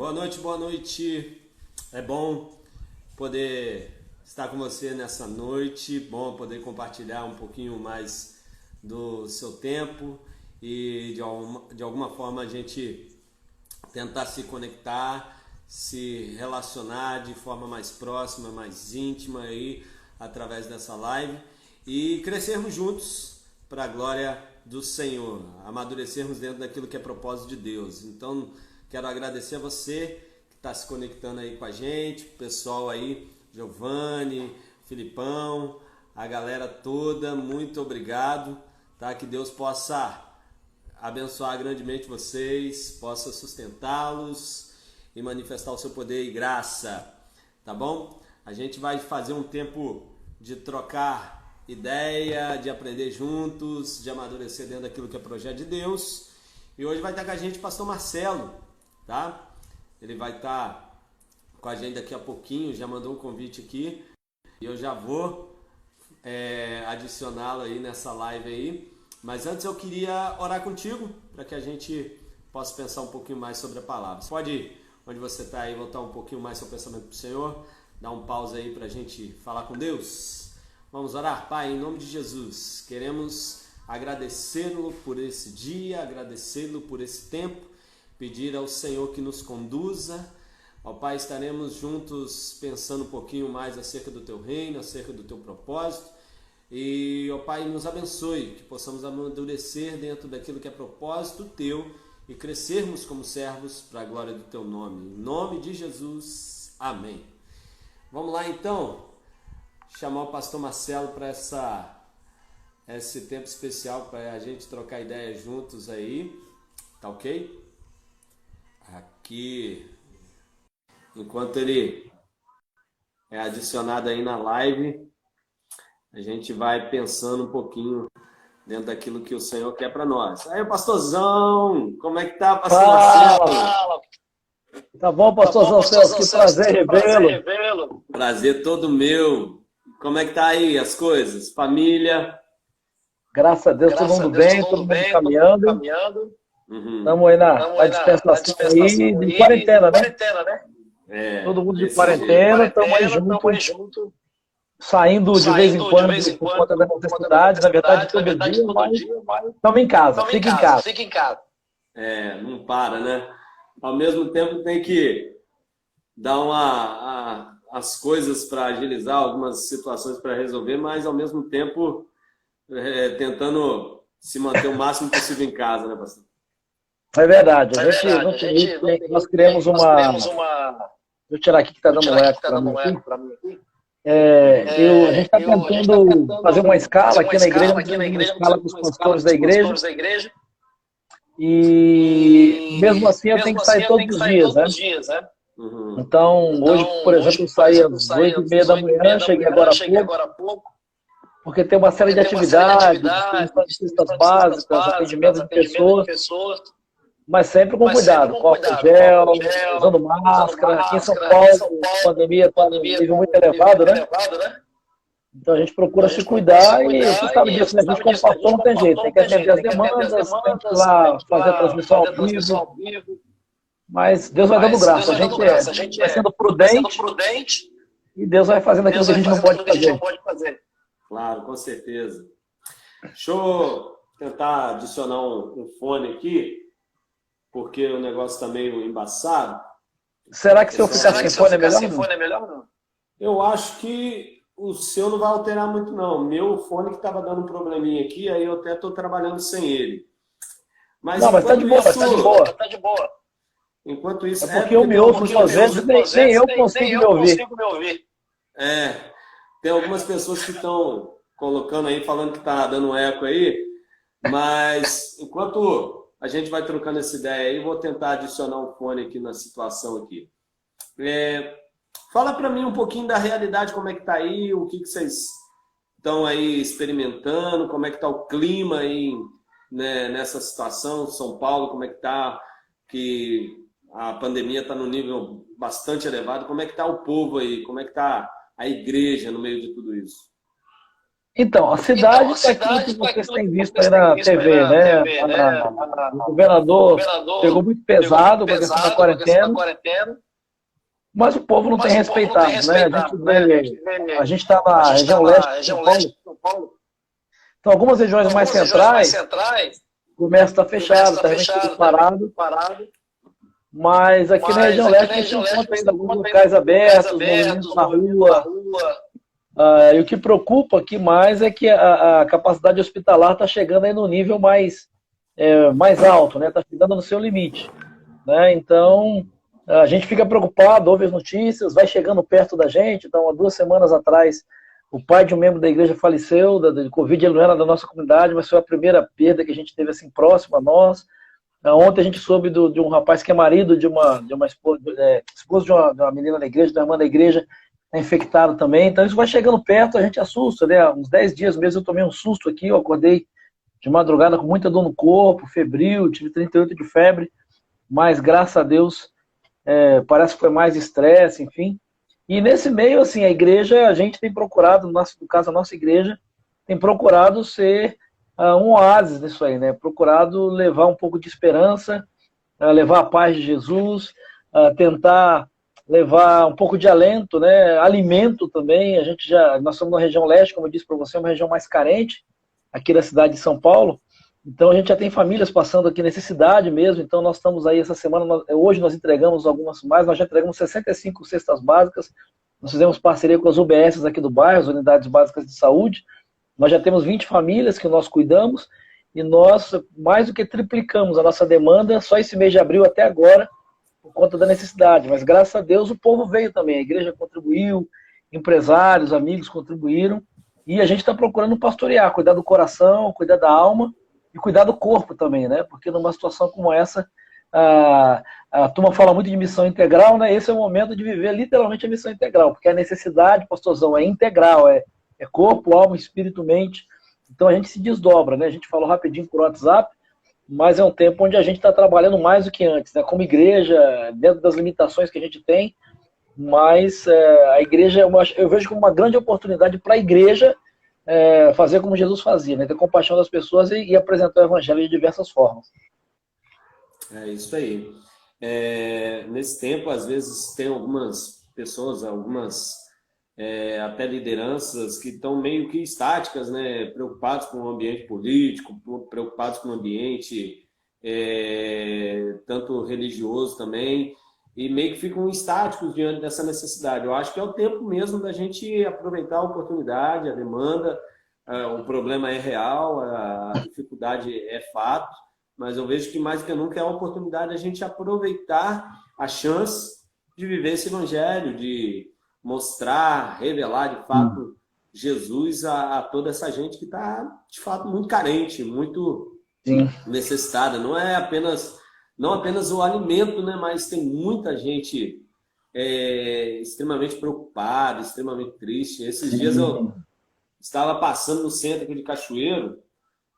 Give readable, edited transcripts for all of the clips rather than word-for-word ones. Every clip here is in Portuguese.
Boa noite, boa noite. É bom poder estar com você nessa noite, bom poder compartilhar um pouquinho mais do seu tempo e de alguma forma a gente tentar se conectar, se relacionar de forma mais próxima, mais íntima aí através dessa live e crescermos juntos para a glória do Senhor, amadurecermos dentro daquilo que é propósito de Deus. Então, quero agradecer a você que está se conectando aí com a gente, o pessoal aí, Giovanni, Filipão, a galera toda, muito obrigado, tá? Que Deus possa abençoar grandemente vocês, possa sustentá-los e manifestar o seu poder e graça, tá bom? A gente vai fazer um tempo de trocar ideia, de aprender juntos, de amadurecer dentro daquilo que é projeto de Deus. E hoje vai estar com a gente o pastor Marcelo, tá? Ele vai estar com a gente daqui a pouquinho, já mandou um convite aqui e eu já vou adicioná-lo aí nessa live aí. Mas antes eu queria orar contigo para que a gente possa pensar um pouquinho mais sobre a palavra. Você pode ir onde você está aí, voltar um pouquinho mais seu pensamento para o Senhor, dar um pause aí para a gente falar com Deus. Vamos orar? Pai, em nome de Jesus, queremos agradecê-lo por esse dia, agradecê-lo por esse tempo, pedir ao Senhor que nos conduza. Ó Pai, estaremos juntos pensando um pouquinho mais acerca do Teu reino, acerca do Teu propósito. E, ó Pai, nos abençoe, que possamos amadurecer dentro daquilo que é propósito Teu e crescermos como servos para a glória do Teu nome. Em nome de Jesus, amém. Vamos lá então, chamar o pastor Marcelo para esse tempo especial para a gente trocar ideia juntos aí, tá ok? Aqui, enquanto ele é adicionado aí na live, a gente vai pensando um pouquinho dentro daquilo que o Senhor quer para nós. Aí, pastorzão, como é que tá, pastor Marcelo? Fala. Tá bom, pastorzão Celso, que prazer revê-lo. Prazer todo meu. Como é que tá aí as coisas? Família? Graças a Deus, todo mundo bem, todo mundo caminhando. Estamos aí na dispensação aí de quarentena, né? Todo mundo de quarentena, estamos aí junto, saindo de vez em quando por conta da necessidade, na verdade todo dia, mas estamos em casa, fica em casa. Não para, né? Ao mesmo tempo tem que dar as coisas para agilizar, algumas situações para resolver, mas ao mesmo tempo tentando se manter o máximo possível em casa, né, pastor? É verdade, nós criamos uma... Deixa eu tirar aqui que está dando um eco para mim aqui. A gente está tentando fazer uma escala aqui na igreja, uma escala com os pastores da igreja. E mesmo assim eu tenho que sair todos os dias, né? Então, hoje, por exemplo, eu saí às 8h30 da manhã, cheguei agora há pouco, porque tem uma série de atividades, de cestas básicas, atendimento de pessoas, mas sempre com cuidado, com álcool gel, usando máscara. Aqui em São Paulo, a pandemia está num nível muito elevado, né? Então a gente procura se cuidar e você sabe disso, né? A gente como pastor não tem jeito, tem que atender as demandas, tem que ir lá fazer a transmissão ao vivo. Mas Deus vai dando graça, a gente vai sendo prudente e Deus vai fazendo aquilo que a gente não pode fazer. Claro, com certeza. Deixa eu tentar adicionar um fone aqui, porque o negócio está meio embaçado. Será que se eu ficar sem fone é melhor ou não? Eu acho que o seu não vai alterar muito, não. Meu fone que estava dando um probleminha aqui, aí eu até estou trabalhando sem ele. Mas tá de boa. Enquanto isso... É porque eu me ouço às vezes, nem eu consigo me ouvir. Tem algumas pessoas que estão colocando aí, falando que está dando eco aí, mas enquanto a gente vai trocando essa ideia aí, vou tentar adicionar um fone aqui na situação aqui. Fala para mim um pouquinho da realidade, como é que tá aí, o que vocês estão aí experimentando, como é que tá o clima aí, né, nessa situação, São Paulo, como é que tá, que a pandemia está num nível bastante elevado, como é que tá o povo aí, como é que tá a igreja no meio de tudo isso? Então, a cidade está aquilo que vocês têm visto aí na TV, né? O governador pegou muito pesado com a questão da quarentena, mas o povo não tem respeitado, né? A gente está na região leste de São Paulo, então algumas regiões mais centrais, o comércio está fechado, está realmente tudo parado, mas aqui na região leste a gente encontra ainda alguns locais abertos, movimentos na rua. E o que preocupa aqui mais é que a capacidade hospitalar está chegando aí no nível mais alto, né? Está chegando no seu limite, né? Então a gente fica preocupado, ouve as notícias, vai chegando perto da gente. Então, há 2 semanas atrás, o pai de um membro da igreja faleceu de Covid. Ele não era da nossa comunidade, mas foi a primeira perda que a gente teve assim próximo a nós. Ontem a gente soube de um rapaz que é marido de uma esposa, esposo de uma menina da igreja, da irmã da igreja, infectado também. Então isso vai chegando perto, a gente assusta, né? Há uns 10 dias mesmo eu tomei um susto aqui, eu acordei de madrugada com muita dor no corpo, febril, tive 38 de febre, mas graças a Deus parece que foi mais estresse, enfim. E nesse meio, assim, a igreja, a gente tem procurado, no caso a nossa igreja, tem procurado ser um oásis nisso aí, né? Procurado levar um pouco de esperança, levar a paz de Jesus, tentar levar um pouco de alento, né? Alimento também. Nós somos na região leste, como eu disse para você, uma região mais carente aqui da cidade de São Paulo. Então a gente já tem famílias passando aqui necessidade mesmo. Então nós estamos aí essa semana, hoje nós entregamos algumas mais, nós já entregamos 65 cestas básicas. Nós fizemos parceria com as UBSs aqui do bairro, as Unidades Básicas de Saúde. Nós já temos 20 famílias que nós cuidamos e nós mais do que triplicamos a nossa demanda só esse mês de abril até agora, por conta da necessidade, mas graças a Deus o povo veio também, a igreja contribuiu, empresários, amigos contribuíram, e a gente está procurando pastorear, cuidar do coração, cuidar da alma e cuidar do corpo também, né? Porque numa situação como essa, a turma fala muito de missão integral, né? Esse é o momento de viver literalmente a missão integral, porque a necessidade, pastorzão, é integral, é corpo, alma, espírito, mente. Então a gente se desdobra, né? A gente falou rapidinho por WhatsApp, mas é um tempo onde a gente está trabalhando mais do que antes, né? Como igreja, dentro das limitações que a gente tem, mas a igreja, eu vejo como uma grande oportunidade para a igreja fazer como Jesus fazia, né? Ter compaixão das pessoas e apresentar o evangelho de diversas formas. É isso aí. Nesse tempo, às vezes, tem algumas pessoas, até lideranças que estão meio que estáticas, né? Preocupados com o ambiente político, preocupados com o ambiente tanto religioso também, e meio que ficam estáticos diante dessa necessidade. Eu acho que é o tempo mesmo da gente aproveitar a oportunidade, a demanda. O problema é real, a dificuldade é fato, mas eu vejo que mais do que nunca é a oportunidade da gente aproveitar a chance de viver esse evangelho, de mostrar, revelar de fato Jesus a toda essa gente que está de fato muito carente, muito necessitada. Não apenas o alimento, né? Mas tem muita gente extremamente preocupada, extremamente triste. Esses dias eu estava passando no centro aqui de Cachoeiro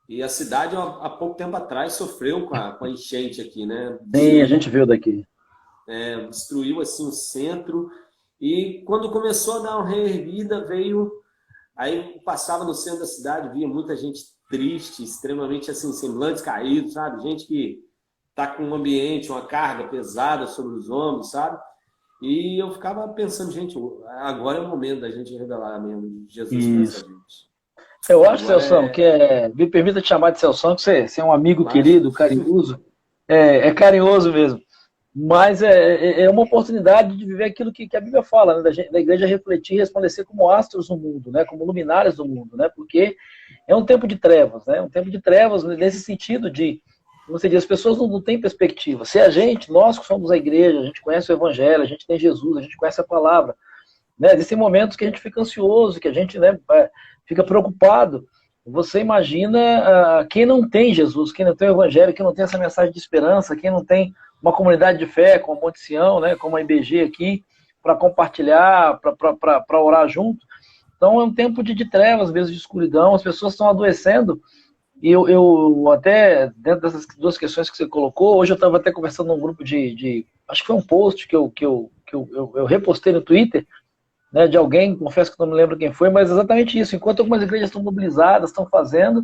e a cidade há pouco tempo atrás sofreu com a enchente aqui, né? Sim, a gente viu daqui. Destruiu assim o centro. E quando começou a dar uma reerguida, aí passava no centro da cidade, via muita gente triste, extremamente assim, semblantes caídos, sabe? Gente que está com um ambiente, uma carga pesada sobre os ombros, sabe? E eu ficava pensando, gente, agora é o momento da gente revelar mesmo Jesus para essa gente. Eu acho, Celção, que me permita te chamar de Celção, que você é um amigo querido, carinhoso. É carinhoso mesmo. Mas é uma oportunidade de viver aquilo que a Bíblia fala, né? Da igreja refletir e resplandecer como astros no mundo, né? Como luminárias do mundo, né? Porque é um tempo de trevas, né? Um tempo de trevas nesse sentido de, como você diz, as pessoas não têm perspectiva. Se nós que somos a igreja, a gente conhece o evangelho, a gente tem Jesus, a gente conhece a palavra, né? Existem momentos que a gente fica ansioso, que a gente, né, fica preocupado. Você imagina quem não tem Jesus, quem não tem o evangelho, quem não tem essa mensagem de esperança, quem não tem uma comunidade de fé, como a Monte Sião, né, como a IBG aqui, para compartilhar, para orar junto. Então é um tempo de trevas, mesmo de escuridão, as pessoas estão adoecendo. E eu até, dentro dessas 2 questões que você colocou, hoje eu estava até conversando num grupo acho que foi um post que eu repostei no Twitter, né, de alguém, confesso que não me lembro quem foi, mas exatamente isso. Enquanto algumas igrejas estão mobilizadas, estão fazendo,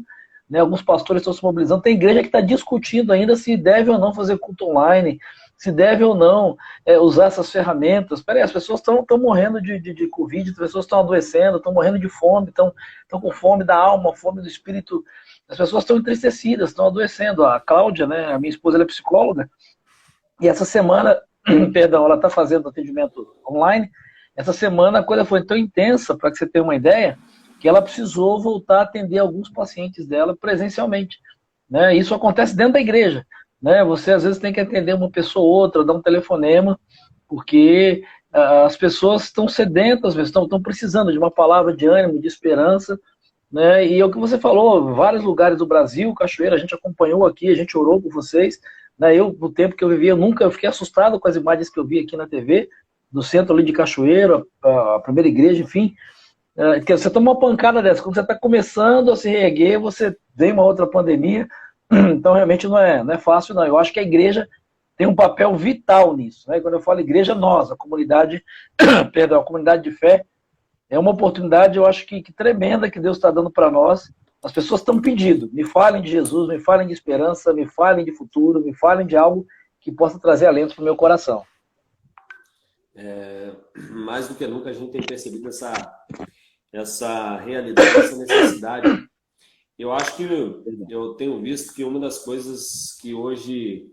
né, alguns pastores estão se mobilizando, tem igreja que está discutindo ainda se deve ou não fazer culto online, se deve ou não usar essas ferramentas. Peraí, as pessoas estão morrendo de Covid, as pessoas estão adoecendo, estão morrendo de fome, estão com fome da alma, fome do espírito. As pessoas estão entristecidas, estão adoecendo. A Cláudia, né, a minha esposa, ela é psicóloga, e essa semana, perdão, ela está fazendo atendimento online. Essa semana a coisa foi tão intensa, para que você tenha uma ideia, que ela precisou voltar a atender alguns pacientes dela presencialmente, né? Isso acontece dentro da igreja, né? Você às vezes tem que atender uma pessoa ou outra, dar um telefonema, porque as pessoas estão sedentas, estão precisando de uma palavra de ânimo, de esperança, né? E é o que você falou, vários lugares do Brasil, Cachoeira, a gente acompanhou aqui, a gente orou por vocês, né? Eu, no tempo que eu vivia, eu fiquei assustado com as imagens que eu vi aqui na TV, do centro ali de Cachoeira, a primeira igreja, enfim, que você toma uma pancada dessa, quando você está começando a se reerguer, você vem uma outra pandemia, então realmente não é fácil, não. Eu acho que a igreja tem um papel vital nisso, né? Quando eu falo igreja, nós, a comunidade, perdão, a comunidade de fé, é uma oportunidade, eu acho que tremenda que Deus está dando para nós. As pessoas estão pedindo, me falem de Jesus, me falem de esperança, me falem de futuro, me falem de algo que possa trazer alento para o meu coração. Mais do que nunca a gente tem percebido essa realidade, essa necessidade. Eu acho que eu tenho visto que uma das coisas que hoje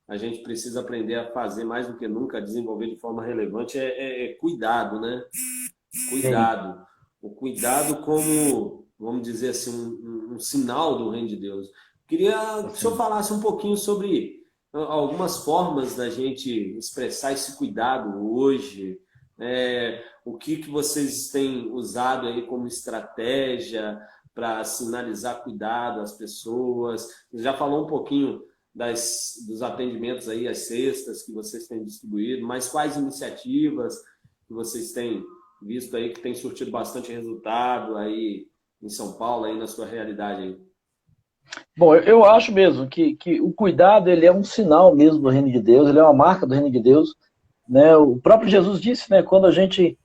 a gente precisa aprender a fazer mais do que nunca, desenvolver de forma relevante, é cuidado, né? Cuidado. O cuidado como, vamos dizer assim, um sinal do reino de Deus. Queria que o senhor falasse um pouquinho sobre algumas formas da gente expressar esse cuidado hoje, o que vocês têm usado aí como estratégia para sinalizar cuidado às pessoas. Você já falou um pouquinho dos atendimentos aí às sextas que vocês têm distribuído, mas quais iniciativas que vocês têm visto aí que tem surtido bastante resultado aí em São Paulo, aí na sua realidade aí? Bom, eu acho mesmo que o cuidado, ele é um sinal mesmo do reino de Deus, ele é uma marca do reino de Deus, né? O próprio Jesus disse, né, quando a gente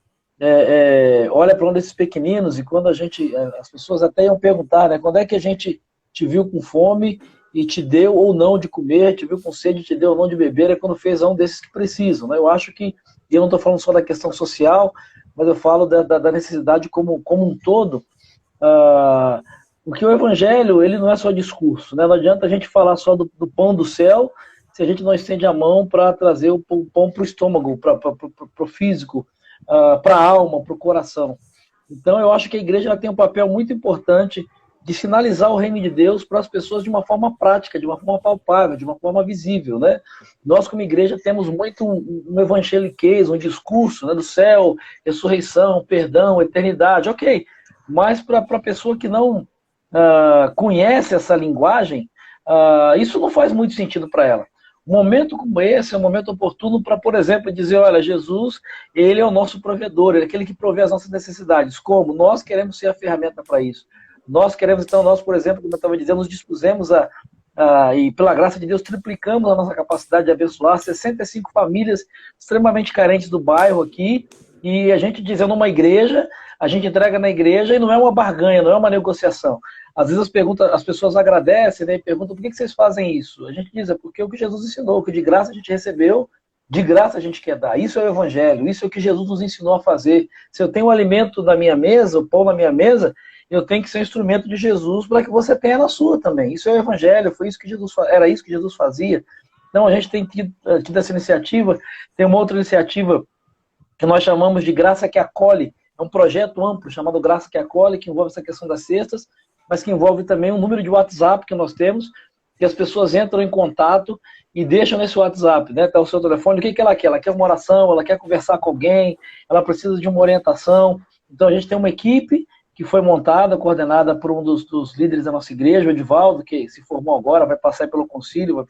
olha para um desses pequeninos e quando as pessoas até iam perguntar, né, quando é que a gente te viu com fome e te deu ou não de comer, te viu com sede e te deu ou não de beber, é quando fez a um desses que precisam, né? Eu acho que, eu não estou falando só da questão social, mas eu falo da necessidade como um todo. Porque o evangelho, ele não é só discurso, né? Não adianta a gente falar só do pão do céu se a gente não estende a mão para trazer o pão para o estômago, para o físico, para a alma, para o coração. Então eu acho que a igreja ela tem um papel muito importante de sinalizar o reino de Deus para as pessoas de uma forma prática, de uma forma palpável, de uma forma visível, né? Nós como igreja temos muito um evangeliquez, um discurso, né, do céu, ressurreição, perdão, eternidade, ok. Mas para a pessoa que não conhece essa linguagem, isso não faz muito sentido para ela. Um momento como esse é um momento oportuno para, por exemplo, dizer, olha, Jesus, ele é o nosso provedor, ele é aquele que provê as nossas necessidades. Como? Nós queremos ser a ferramenta para isso. Nós queremos, então, por exemplo, como eu estava dizendo, nos dispusemos e pela graça de Deus, triplicamos a nossa capacidade de abençoar 65 famílias extremamente carentes do bairro aqui, e a gente dizendo uma igreja, a gente entrega na igreja e não é uma barganha, não é uma negociação. Às vezes as pessoas agradecem, né, e perguntam por que vocês fazem isso. A gente diz, é porque é o que Jesus ensinou, o que de graça a gente recebeu, de graça a gente quer dar. Isso é o evangelho, isso é o que Jesus nos ensinou a fazer. Se eu tenho o alimento na minha mesa, o pão na minha mesa, eu tenho que ser um instrumento de Jesus para que você tenha na sua também. Isso é o evangelho, era isso que Jesus fazia. Então a gente tem tido essa iniciativa. Tem uma outra iniciativa que nós chamamos de Graça que Acolhe. É um projeto amplo chamado Graça que Acolhe, que envolve essa questão das cestas, mas que envolve também um número de WhatsApp que nós temos, que as pessoas entram em contato e deixam nesse WhatsApp, né? Tá o seu telefone, o que ela quer? Ela quer uma oração, ela quer conversar com alguém, ela precisa de uma orientação. Então a gente tem uma equipe que foi montada, coordenada por um dos líderes da nossa igreja, o Edivaldo, que se formou agora, vai passar pelo concílio,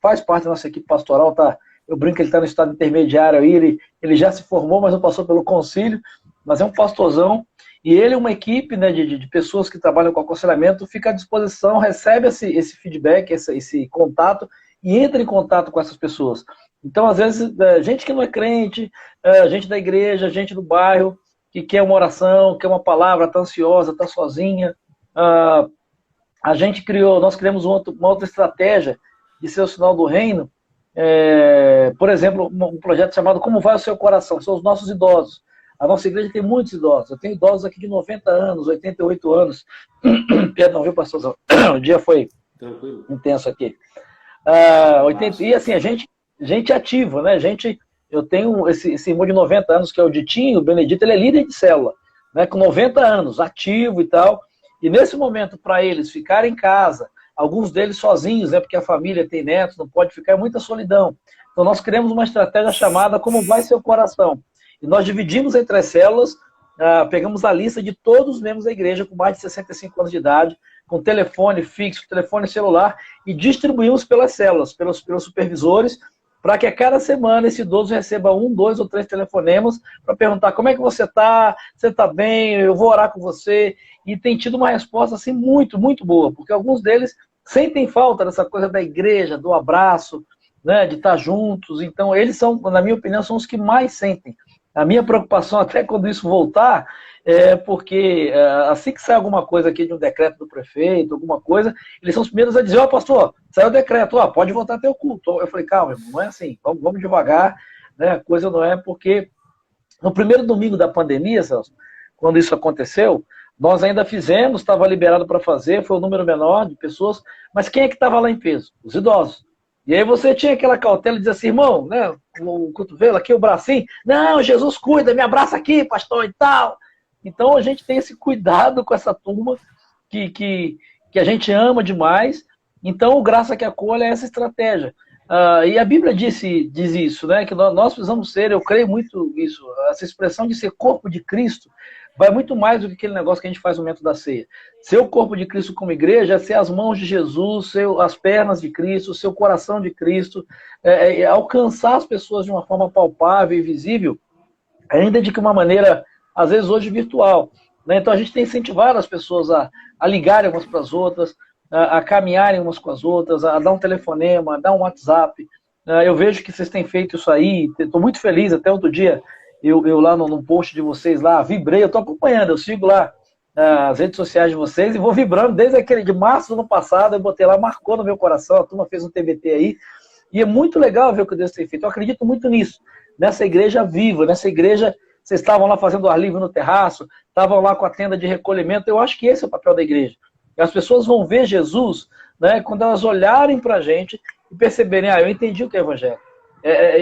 faz parte da nossa equipe pastoral, tá? Eu brinco que ele está no estado intermediário aí, ele já se formou, mas não passou pelo concílio, mas é um pastorzão, e ele, uma equipe, né, de pessoas que trabalham com aconselhamento, fica à disposição, recebe esse feedback, esse contato, e entra em contato com essas pessoas. Então, às vezes, gente que não é crente, gente da igreja, gente do bairro, que quer uma oração, quer uma palavra, está ansiosa, está sozinha. Nós criamos uma outra estratégia de ser o sinal do reino. Por exemplo, um projeto chamado Como Vai o Seu Coração? São os nossos idosos. A nossa igreja tem muitos idosos. Eu tenho idosos aqui de 90 anos, 88 anos. Perdão, viu, pastorzão? O dia foi intenso aqui. 80, e assim, a gente ativa, né? Eu tenho esse irmão de 90 anos, que é o Ditinho, o Benedito, ele é líder de célula, né? Com 90 anos, ativo e tal. E nesse momento, para eles ficarem em casa, alguns deles sozinhos, né? Porque a família tem netos, não pode ficar, é muita solidão. Então nós criamos uma estratégia chamada Como Vai Seu Coração? E nós dividimos entre as células, pegamos a lista de todos os membros da igreja com mais de 65 anos de idade, com telefone fixo, telefone celular, e distribuímos pelas células, pelos supervisores, para que a cada semana esse idoso receba 1, 2 ou 3 telefonemas para perguntar como é que você está bem, eu vou orar com você. E tem tido uma resposta assim, muito, muito boa, porque alguns deles sentem falta dessa coisa da igreja, do abraço, né, de estar juntos. Então eles são, na minha opinião, são os que mais sentem. A minha preocupação, até quando isso voltar, é porque assim que sai alguma coisa aqui de um decreto do prefeito, alguma coisa, eles são os primeiros a dizer, pastor, saiu o decreto, pode voltar a ter o culto. Eu falei, calma, irmão, não é assim, vamos devagar, né? A coisa não é porque no primeiro domingo da pandemia, Celso, quando isso aconteceu, nós ainda fizemos, estava liberado para fazer, foi um número menor de pessoas, mas quem é que estava lá em peso? Os idosos. E aí você tinha aquela cautela de dizer assim, irmão, né, o cotovelo aqui, o bracinho, não, Jesus cuida, me abraça aqui, pastor, e tal. Então a gente tem esse cuidado com essa turma que a gente ama demais. Então o Graça que Acolhe é essa estratégia. E a Bíblia diz isso, né, que nós precisamos ser, eu creio muito nisso, essa expressão de ser corpo de Cristo, vai muito mais do que aquele negócio que a gente faz no momento da ceia. Ser o corpo de Cristo como igreja é ser as mãos de Jesus, ser as pernas de Cristo, ser o coração de Cristo, alcançar as pessoas de uma forma palpável e visível, ainda de que uma maneira, às vezes hoje, virtual. Né? Então a gente tem que incentivar as pessoas a ligarem umas para as outras, a caminharem umas com as outras, a dar um telefonema, a dar um WhatsApp. Eu vejo que vocês têm feito isso aí, estou muito feliz, até outro dia, eu lá no post de vocês lá, vibrei, eu estou acompanhando, eu sigo lá as redes sociais de vocês e vou vibrando desde aquele de março do ano passado, eu botei lá, marcou no meu coração, a turma fez um TBT aí, e é muito legal ver o que Deus tem feito, eu acredito muito nisso, nessa igreja viva, nessa igreja, vocês estavam lá fazendo ar livre no terraço, estavam lá com a tenda de recolhimento, eu acho que esse é o papel da igreja, e as pessoas vão ver Jesus, né, quando elas olharem para a gente e perceberem, eu entendi o que é evangelho,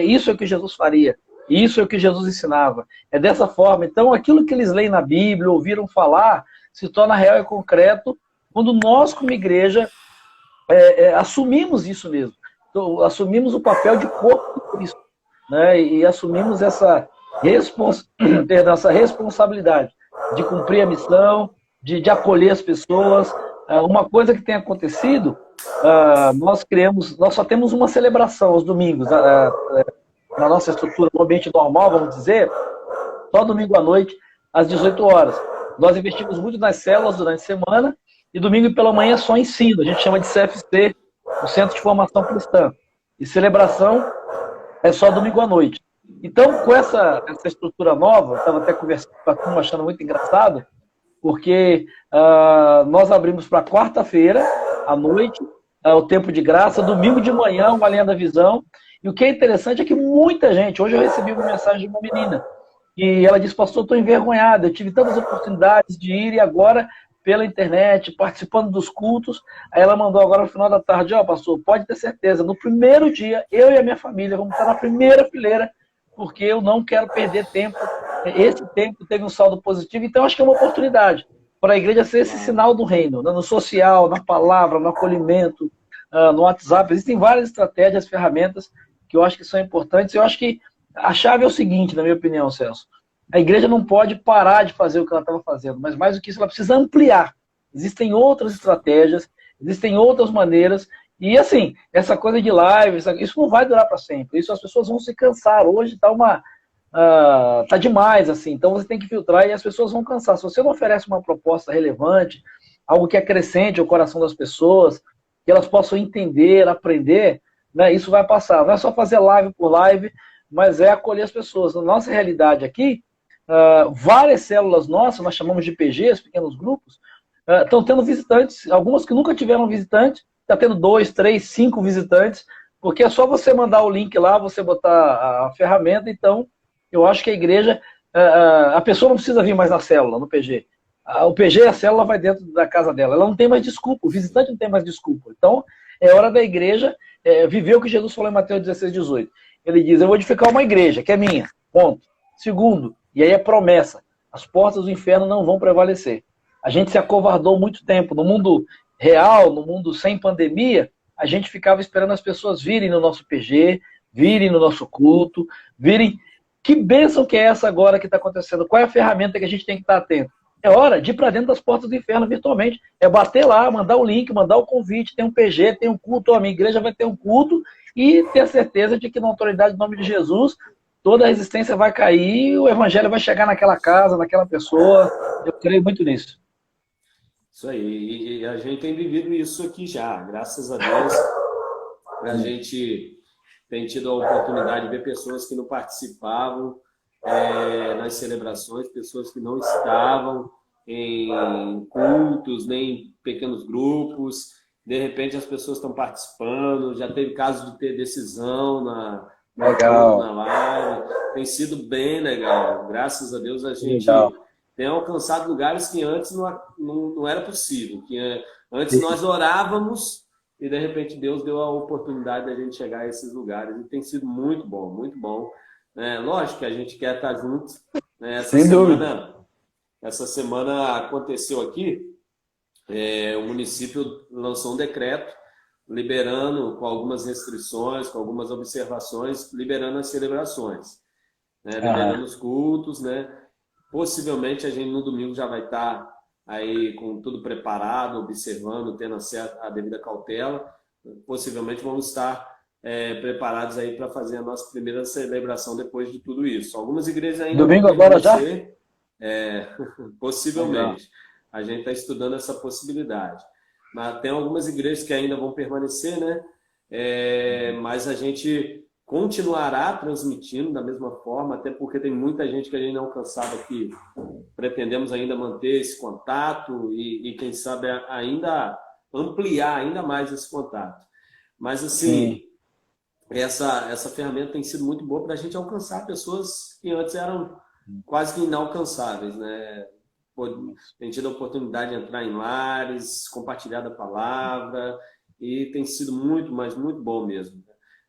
isso é o que Jesus faria, isso é o que Jesus ensinava. É dessa forma. Então, aquilo que eles leem na Bíblia, ouviram falar, se torna real e concreto quando nós, como igreja, assumimos isso mesmo. Então, assumimos o papel de corpo de Cristo. Né? E assumimos essa responsabilidade de cumprir a missão, de acolher as pessoas. Uma coisa que tem acontecido, nós só temos uma celebração aos domingos, na nossa estrutura, no ambiente normal, vamos dizer, só domingo à noite, às 18 horas. Nós investimos muito nas células durante a semana e domingo pela manhã só ensino. A gente chama de CFC, o Centro de Formação Cristã. E celebração é só domingo à noite. Então, com essa estrutura nova, eu estava até conversando com a turma, achando muito engraçado, porque nós abrimos para quarta-feira, à noite, o tempo de graça, domingo de manhã, uma linha da visão. E o que é interessante é que muita gente... Hoje eu recebi uma mensagem de uma menina e ela disse, pastor, estou envergonhada, eu tive tantas oportunidades de ir e agora pela internet, participando dos cultos. Aí ela mandou agora no final da tarde, pastor, pode ter certeza, no primeiro dia, eu e a minha família vamos estar na primeira fileira, porque eu não quero perder tempo. Esse tempo teve um saldo positivo, então acho que é uma oportunidade para a igreja ser esse sinal do reino, né? No social, na palavra, no acolhimento, no WhatsApp. Existem várias estratégias, ferramentas que eu acho que são importantes. Eu acho que a chave é o seguinte, na minha opinião, Celso. A igreja não pode parar de fazer o que ela estava fazendo, mas mais do que isso, ela precisa ampliar. Existem outras estratégias, existem outras maneiras, e assim, essa coisa de live, isso não vai durar para sempre. Isso as pessoas vão se cansar. Hoje tá demais, assim, então você tem que filtrar e as pessoas vão cansar. Se você não oferece uma proposta relevante, algo que acrescente ao coração das pessoas, que elas possam entender, aprender, né, isso vai passar. Não é só fazer live por live, mas é acolher as pessoas. Na nossa realidade aqui, várias células nossas, nós chamamos de PGs, pequenos grupos, estão tendo visitantes, algumas que nunca tiveram visitante, está tendo 2, 3, 5 visitantes, porque é só você mandar o link lá, você botar a ferramenta. Então, eu acho que a igreja, a pessoa não precisa vir mais na célula, no PG. O PG, a célula vai dentro da casa dela, ela não tem mais desculpa, o visitante não tem mais desculpa. Então, é hora da igreja viver o que Jesus falou em Mateus 16, 18. Ele diz, eu vou edificar uma igreja, que é minha, ponto. Segundo, e aí é promessa, as portas do inferno não vão prevalecer. A gente se acovardou muito tempo. No mundo real, no mundo sem pandemia, a gente ficava esperando as pessoas virem no nosso PG, virem no nosso culto, virem. Que bênção que é essa agora que está acontecendo? Qual é a ferramenta que a gente tem que estar atento? É hora de ir para dentro das portas do inferno virtualmente. É bater lá, mandar o link, mandar o convite, tem um PG, tem um culto, a minha igreja vai ter um culto, e ter a certeza de que na autoridade do nome de Jesus, toda a resistência vai cair e o evangelho vai chegar naquela casa, naquela pessoa. Eu creio muito nisso. Isso aí, e a gente tem vivido isso aqui já, graças a Deus. A gente tem tido a oportunidade de ver pessoas que não participavam nas celebrações, pessoas que não estavam em cultos, nem em pequenos grupos. De repente as pessoas estão participando, já teve caso de ter decisão na live. Tem sido bem legal. Graças a Deus a gente tem alcançado lugares que antes não era possível. Antes nós orávamos e de repente Deus deu a oportunidade da gente chegar a esses lugares. E tem sido muito bom, muito bom. Lógico que a gente quer estar junto. Sem dúvida. Essa semana aconteceu aqui, o município lançou um decreto liberando, com algumas restrições, com algumas observações, liberando as celebrações, liberando os cultos, né? Possivelmente a gente no domingo já vai estar aí com tudo preparado, observando, tendo a devida cautela. Possivelmente vamos estar preparados aí para fazer a nossa primeira celebração depois de tudo isso. Algumas igrejas ainda domingo agora já? Possivelmente. A gente está estudando essa possibilidade. Mas tem algumas igrejas que ainda vão permanecer, né? Mas a gente continuará transmitindo da mesma forma, até porque tem muita gente que a gente não alcançava aqui. Pretendemos ainda manter esse contato e quem sabe, ainda ampliar ainda mais esse contato. Mas, assim, essa ferramenta tem sido muito boa para a gente alcançar pessoas que antes eram quase que inalcançáveis, né? Tem tido a oportunidade de entrar em lares, compartilhar da palavra, e tem sido muito, mas muito bom mesmo.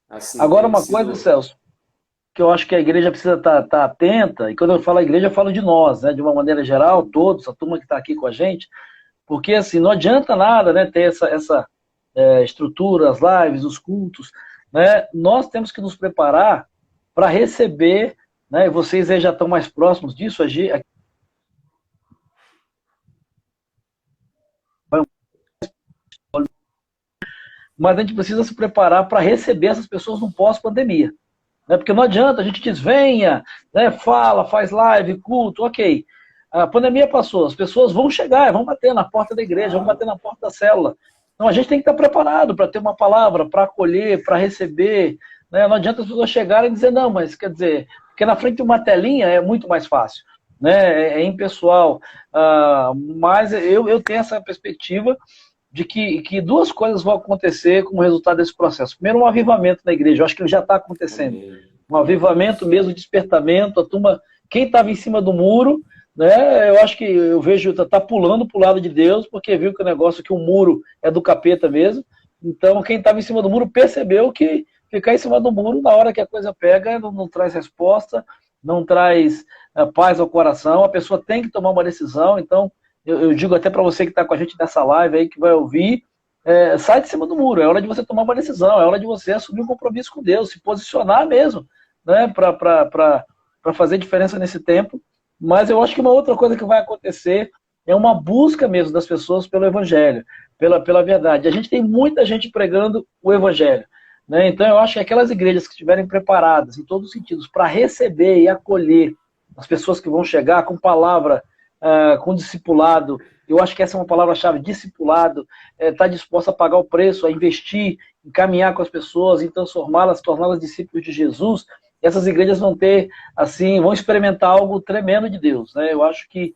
Assim, agora, uma coisa, Celso, que eu acho que a igreja precisa estar atenta, e quando eu falo igreja, eu falo de nós, né? De uma maneira geral, todos, a turma que está aqui com a gente, porque assim, não adianta nada, né, ter essa estrutura, as lives, os cultos, né? Nós temos que nos preparar para receber, né? E vocês aí já estão mais próximos disso, mas a gente precisa se preparar para receber essas pessoas no pós-pandemia. Né? Porque não adianta, a gente diz, venha, né, fala, faz live, culto, ok. A pandemia passou, as pessoas vão chegar, vão bater na porta da igreja, vão bater na porta da célula. Então a gente tem que estar preparado para ter uma palavra, para acolher, para receber. Né? Não adianta as pessoas chegarem e dizer, não, mas quer dizer, porque na frente de uma telinha é muito mais fácil. Né? É impessoal. Mas eu tenho essa perspectiva de que duas coisas vão acontecer como resultado desse processo. Primeiro, um avivamento na igreja. Eu acho que ele já está acontecendo. Um avivamento mesmo, despertamento. A turma, quem estava em cima do muro, né, eu acho que eu vejo, está pulando para o lado de Deus, porque viu que o negócio, que o muro é do capeta mesmo. Então, quem estava em cima do muro percebeu que ficar em cima do muro, na hora que a coisa pega, não traz resposta, não traz paz ao coração. A pessoa tem que tomar uma decisão. Então, eu digo até para você que está com a gente nessa live aí, que vai ouvir, sai de cima do muro, é hora de você tomar uma decisão, é hora de você assumir um compromisso com Deus, se posicionar mesmo, né, para fazer diferença nesse tempo. Mas eu acho que uma outra coisa que vai acontecer é uma busca mesmo das pessoas pelo evangelho, pela verdade. A gente tem muita gente pregando o evangelho, né? Então eu acho que aquelas igrejas que estiverem preparadas em todos os sentidos para receber e acolher as pessoas que vão chegar com palavra, com discipulado, Eu acho que essa é uma palavra-chave, discipulado, estar disposto a pagar o preço, a investir, em caminhar com as pessoas, em transformá-las, torná-las discípulos de Jesus. Essas igrejas vão ter, assim, vão experimentar algo tremendo de Deus, né? Eu acho que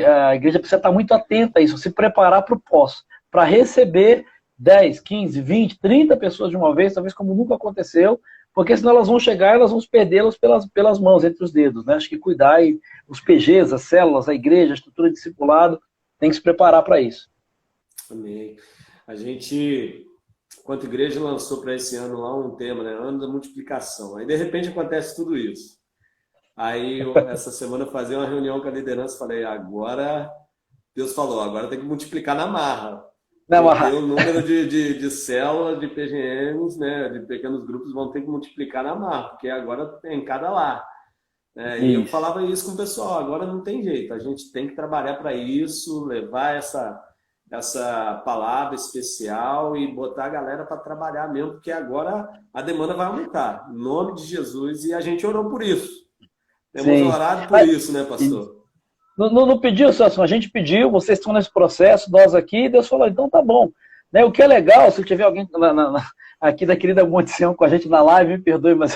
a igreja precisa estar muito atenta a isso, se preparar para o pós, para receber 10, 15, 20, 30 pessoas de uma vez, talvez como nunca aconteceu, porque senão elas vão chegar e elas vão perdê-las pelas mãos, entre os dedos, né? Acho que cuidar, e os PGs, as células, a igreja, a estrutura de discipulado, tem que se preparar para isso. Amém. A gente, enquanto igreja, lançou para esse ano lá um tema, né? Ano da multiplicação. Aí, de repente, acontece tudo isso. Aí, essa semana, eu fazia uma reunião com a liderança, falei, agora, Deus falou, agora tem que multiplicar na marra. Porque o número de células, de PGMs, né, de pequenos grupos, vão ter que multiplicar na marra, porque agora tem cada lar. E eu falava isso com o pessoal, agora não tem jeito, a gente tem que trabalhar para isso, levar essa palavra especial e botar a galera para trabalhar mesmo, porque agora a demanda vai aumentar, em nome de Jesus, e a gente orou por isso. Temos orado por isso, né, pastor? Não pediu, Celso, a gente pediu, vocês estão nesse processo, nós aqui, Deus falou, então tá bom. Né, o que é legal, se tiver alguém aqui da querida Monte Sião com a gente na live, me perdoe, mas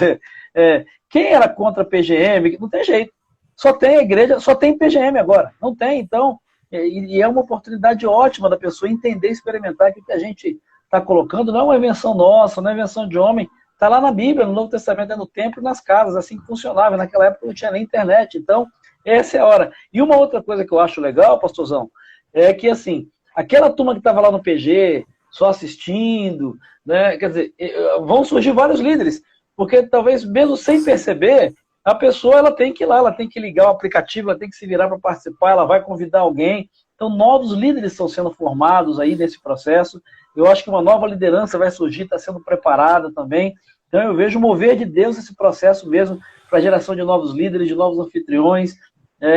quem era contra PGM, não tem jeito. Só tem a igreja, só tem PGM agora. Não tem, então, e é uma oportunidade ótima da pessoa entender e experimentar que o que a gente está colocando não é uma invenção nossa, não é invenção de homem, está lá na Bíblia, no Novo Testamento, é no templo e nas casas, assim que funcionava. Naquela época não tinha nem internet, então essa é a hora. E uma outra coisa que eu acho legal, pastorzão, é que, assim, aquela turma que estava lá no PG, só assistindo, né, quer dizer, vão surgir vários líderes, porque talvez mesmo sem perceber, a pessoa ela tem que ir lá, ela tem que ligar o aplicativo, ela tem que se virar para participar, ela vai convidar alguém. Então, novos líderes estão sendo formados aí nesse processo. Eu acho que uma nova liderança vai surgir, está sendo preparada também. Então, eu vejo o mover de Deus esse processo mesmo para a geração de novos líderes, de novos anfitriões.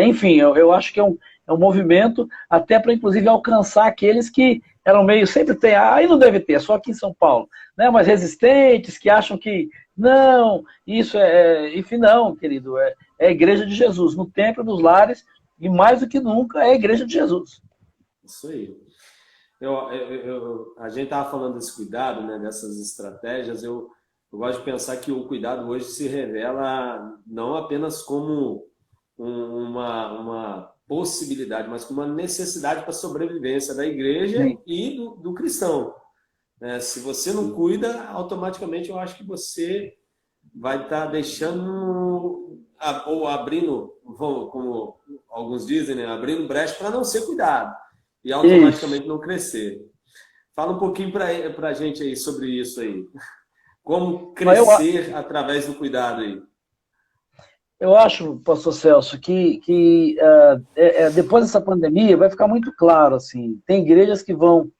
Enfim, eu acho que é um movimento até para, inclusive, alcançar aqueles que eram meio, sempre tem, aí não deve ter, é só aqui em São Paulo, né? Mas resistentes, que acham que, não, isso enfim, não, querido, é a igreja de Jesus, no templo dos lares, e mais do que nunca é a igreja de Jesus. Isso aí. A gente estava falando desse cuidado, né, dessas estratégias, eu gosto de pensar que o cuidado hoje se revela não apenas como uma possibilidade, mas como uma necessidade para a sobrevivência da igreja e do cristão. Se você não cuida, automaticamente eu acho que você vai estar deixando ou abrindo, como alguns dizem, né, abrindo brecha para não ser cuidado e automaticamente não crescer. Fala um pouquinho para a gente aí sobre isso aí. Como crescer através do cuidado aí? Eu acho, pastor Celso, que depois dessa pandemia vai ficar muito claro, assim, tem igrejas que vão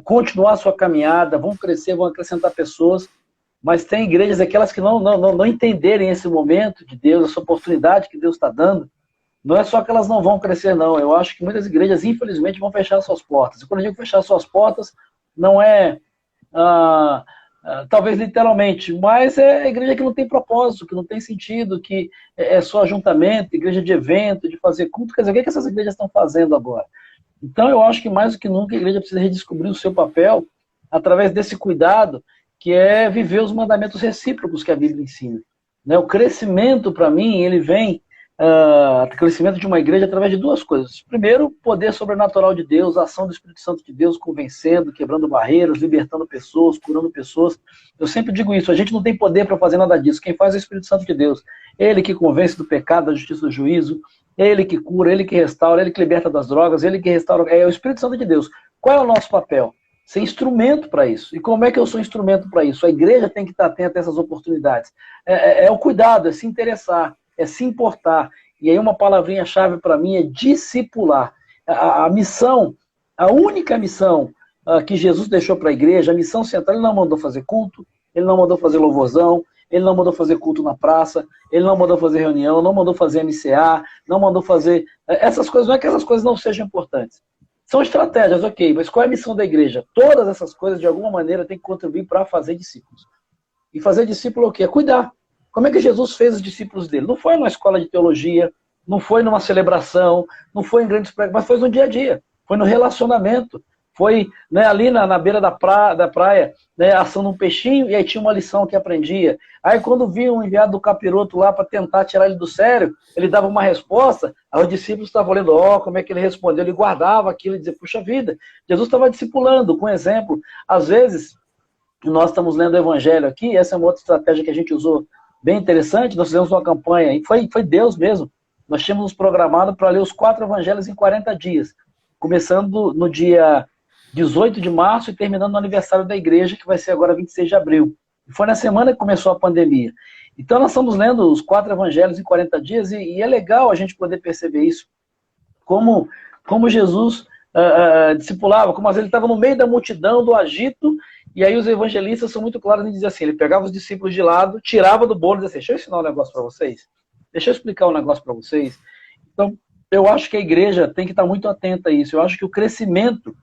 continuar a sua caminhada, vão crescer, vão acrescentar pessoas, mas tem igrejas, aquelas que não entenderem esse momento de Deus, essa oportunidade que Deus está dando, não é só que elas não vão crescer, não. Eu acho que muitas igrejas, infelizmente, vão fechar suas portas. E quando eu digo fechar suas portas, não é... talvez literalmente, mas é a igreja que não tem propósito, que não tem sentido, que é só ajuntamento, igreja de evento, de fazer culto. Quer dizer, o que essas igrejas estão fazendo agora? Então eu acho que mais do que nunca a igreja precisa redescobrir o seu papel através desse cuidado, que é viver os mandamentos recíprocos que a Bíblia ensina. O crescimento, para mim, ele vem, o crescimento de uma igreja através de duas coisas. Primeiro, o poder sobrenatural de Deus, a ação do Espírito Santo de Deus, convencendo, quebrando barreiras, libertando pessoas, curando pessoas. Eu sempre digo isso, a gente não tem poder para fazer nada disso. Quem faz é o Espírito Santo de Deus. Ele que convence do pecado, da justiça, do juízo, ele que cura, ele que restaura, ele que liberta das drogas, ele que restaura. É o Espírito Santo de Deus. Qual é o nosso papel? Ser instrumento para isso. E como é que eu sou instrumento para isso? A igreja tem que estar atenta a essas oportunidades. É o cuidado, é se interessar, é se importar. E aí uma palavrinha-chave para mim é discipular. A missão, a única missão que Jesus deixou para a igreja, a missão central, ele não mandou fazer culto, ele não mandou fazer louvorzão, ele não mandou fazer culto na praça, ele não mandou fazer reunião, não mandou fazer MCA, não mandou fazer... Essas coisas, não é que essas coisas não sejam importantes. São estratégias, ok, mas qual é a missão da igreja? Todas essas coisas, de alguma maneira, têm que contribuir para fazer discípulos. E fazer discípulo é o quê? É cuidar. Como é que Jesus fez os discípulos dele? Não foi numa escola de teologia, não foi numa celebração, não foi em grandes pregas, mas foi no dia a dia. foi no relacionamento. Foi, né, ali na beira da praia, né, assando um peixinho, e aí tinha uma lição que aprendia. Aí quando via um enviado do capiroto lá para tentar tirar ele do sério, ele dava uma resposta, aí os discípulos estavam olhando, como é que ele respondeu, ele guardava aquilo e dizia, puxa vida, Jesus estava discipulando, com exemplo. Às vezes, nós estamos lendo o Evangelho aqui, essa é uma outra estratégia que a gente usou bem interessante, nós fizemos uma campanha, e foi Deus mesmo, nós tínhamos nos programado para ler os 4 Evangelhos em 40 dias, começando no dia 18 de março e terminando no aniversário da igreja, que vai ser agora 26 de abril. E foi na semana que começou a pandemia. Então nós estamos lendo os 4 evangelhos em 40 dias e é legal a gente poder perceber isso. Como Jesus discipulava, como às vezes ele estava no meio da multidão, do agito, e aí os evangelistas são muito claros em dizer assim, ele pegava os discípulos de lado, tirava do bolo e dizia assim, deixa eu ensinar um negócio para vocês, deixa eu explicar um negócio para vocês. Então, eu acho que a igreja tem que estar muito atenta a isso. Eu acho que o crescimento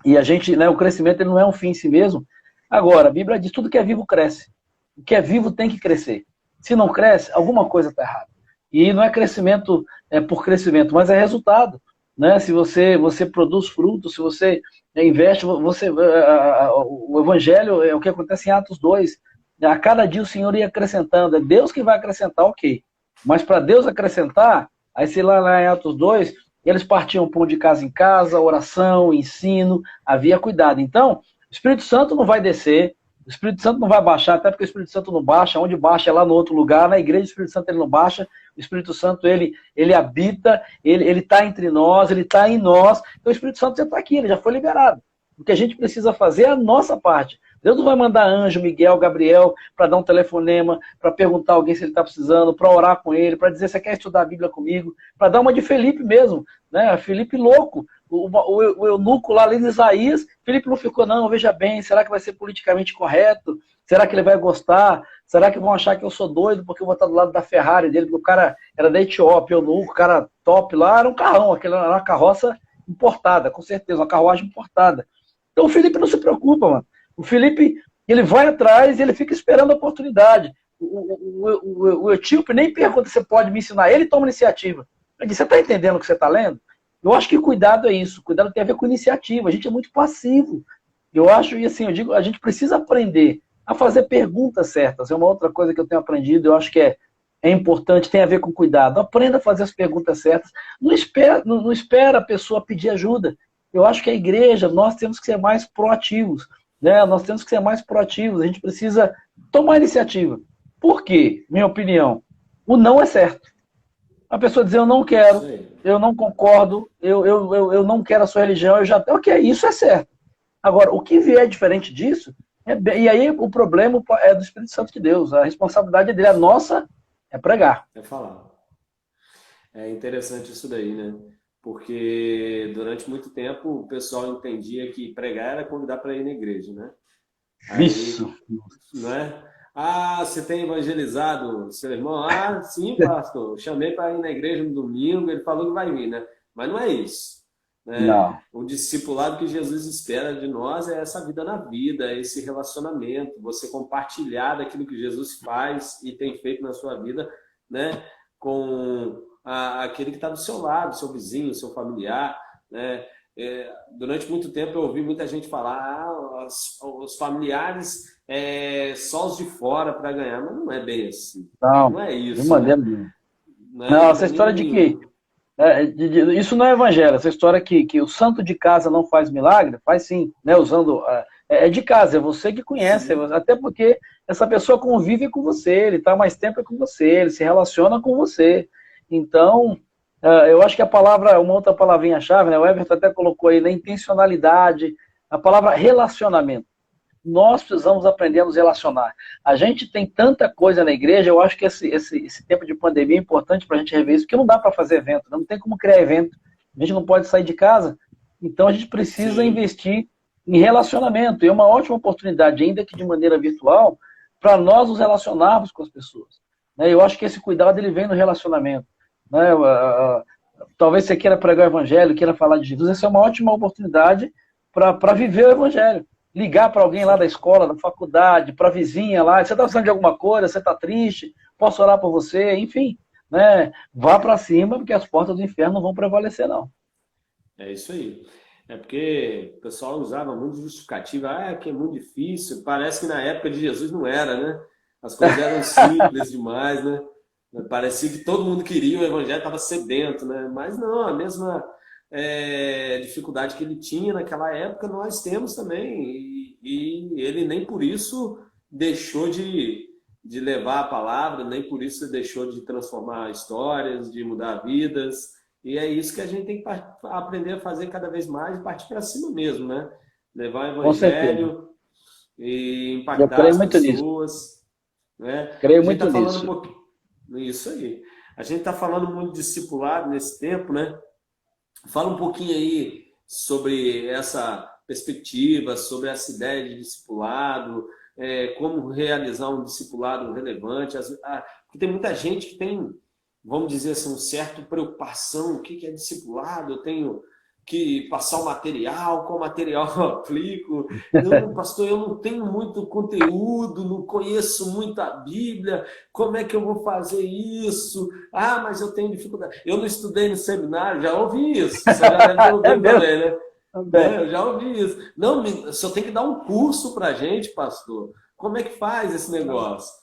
e a gente, né, o crescimento ele não é um fim em si mesmo. Agora, a Bíblia diz, tudo que é vivo cresce. O que é vivo tem que crescer. Se não cresce, alguma coisa está errada. E não é crescimento por crescimento, mas é resultado. Né? Se você produz frutos, se você investe, o Evangelho é o que acontece em Atos 2. A cada dia o Senhor ia acrescentando. É Deus que vai acrescentar, ok. Mas para Deus acrescentar, aí se lá em Atos 2... eles partiam pão de casa em casa, oração, ensino, havia cuidado. Então, o Espírito Santo não vai descer, o Espírito Santo não vai baixar, até porque o Espírito Santo não baixa, onde baixa é lá no outro lugar, na igreja o Espírito Santo ele não baixa, o Espírito Santo ele habita, ele está entre nós, ele está em nós, então o Espírito Santo já está aqui, ele já foi liberado. O que a gente precisa fazer é a nossa parte. Deus não vai mandar anjo, Miguel, Gabriel, para dar um telefonema, para perguntar a alguém se ele está precisando, para orar com ele, para dizer se você quer estudar a Bíblia comigo, para dar uma de Felipe mesmo, né? Felipe louco, o eunuco lá de Isaías, Felipe não ficou, não, veja bem, será que vai ser politicamente correto? Será que ele vai gostar? Será que vão achar que eu sou doido porque eu vou estar do lado da Ferrari dele? Porque o cara era da Etiópia, eunuco, o cara top lá, era um carrão, aquela era uma carroça importada, com certeza, uma carruagem importada. Então o Felipe não se preocupa, mano. O Felipe, ele vai atrás e ele fica esperando a oportunidade. O etíope nem pergunta se você pode me ensinar, ele toma iniciativa. Ele diz, você está entendendo o que você está lendo? Eu acho que cuidado é isso, cuidado tem a ver com iniciativa, a gente é muito passivo. Eu acho, e assim, eu digo, a gente precisa aprender a fazer perguntas certas, é uma outra coisa que eu tenho aprendido, eu acho que é importante, tem a ver com cuidado. Aprenda a fazer as perguntas certas, não espera a pessoa pedir ajuda. Eu acho que a igreja, nós temos que ser mais proativos. Né? Nós temos que ser mais proativos, a gente precisa tomar iniciativa. Por quê? Minha opinião, o não é certo. A pessoa dizer eu não quero, eu não concordo, eu não quero a sua religião, eu já... Ok, isso é certo. Agora, o que vier diferente disso, e aí o problema é do Espírito Santo de Deus, a responsabilidade dele, a nossa, é pregar. É falar. É interessante isso daí, né? Porque durante muito tempo o pessoal entendia que pregar era convidar para ir na igreja, né? Aí, isso. Né? Ah, você tem evangelizado seu irmão? Ah, sim, pastor. Chamei para ir na igreja no domingo, ele falou que vai vir, né? Mas não é isso. Né? Não. O discipulado que Jesus espera de nós é essa vida na vida, esse relacionamento, você compartilhar daquilo que Jesus faz e tem feito na sua vida, né? Com aquele que está do seu lado, seu vizinho, seu familiar, né? Durante muito tempo eu ouvi muita gente falar os familiares só os de fora para ganhar, mas não é bem assim. Não é isso. Não, essa história de que isso não é evangelho, essa história que o santo de casa não faz milagre, faz sim, né? Usando de casa, é você que conhece, até porque essa pessoa convive com você, ele está mais tempo com você, ele se relaciona com você. Então, eu acho que a palavra, uma outra palavrinha-chave, né, o Everton até colocou aí, na intencionalidade, a palavra relacionamento. Nós precisamos aprender a nos relacionar. A gente tem tanta coisa na igreja, eu acho que esse tempo de pandemia é importante para a gente rever isso, porque não dá para fazer evento, não tem como criar evento, a gente não pode sair de casa, então a gente precisa investir em relacionamento, e é uma ótima oportunidade, ainda que de maneira virtual, para nós nos relacionarmos com as pessoas. Eu acho que esse cuidado ele vem no relacionamento. Talvez você queira pregar o evangelho, queira falar de Jesus, essa é uma ótima oportunidade para viver o evangelho. Ligar para alguém lá da escola, da faculdade, para a vizinha lá, você está precisando de alguma coisa, você está triste, posso orar por você, enfim, né? Vá para cima, porque as portas do inferno não vão prevalecer, não. É isso aí. É porque o pessoal usava muito justificativa, que é muito difícil. Parece que na época de Jesus não era, né? As coisas eram simples demais, né? Parecia que todo mundo queria, o evangelho estava sedento, né? Mas não, a mesma dificuldade que ele tinha naquela época nós temos também. E ele nem por isso deixou de levar a palavra, nem por isso deixou de transformar histórias, de mudar vidas. E é isso que a gente tem que aprender a fazer cada vez mais e partir para cima mesmo, né? Levar o Com certeza. evangelho e Eu impactar creio as muito nisso. pessoas, né? A Creio gente muito está falando um nisso. pouquinho. Isso aí. A gente está falando muito de discipulado nesse tempo, né? Fala um pouquinho aí sobre essa perspectiva, sobre essa ideia de discipulado, como realizar um discipulado relevante. Porque tem muita gente que tem, vamos dizer assim, um certo preocupação, o que é discipulado, eu tenho que passar o material, qual material eu aplico. Não, pastor, eu não tenho muito conteúdo, não conheço muito a Bíblia, como é que eu vou fazer isso? Mas eu tenho dificuldade. Eu não estudei no seminário, já ouvi isso. Você já deve ter ouvido também, né? Eu já ouvi isso. Não, o senhor tem que dar um curso para a gente, pastor. Como é que faz esse negócio?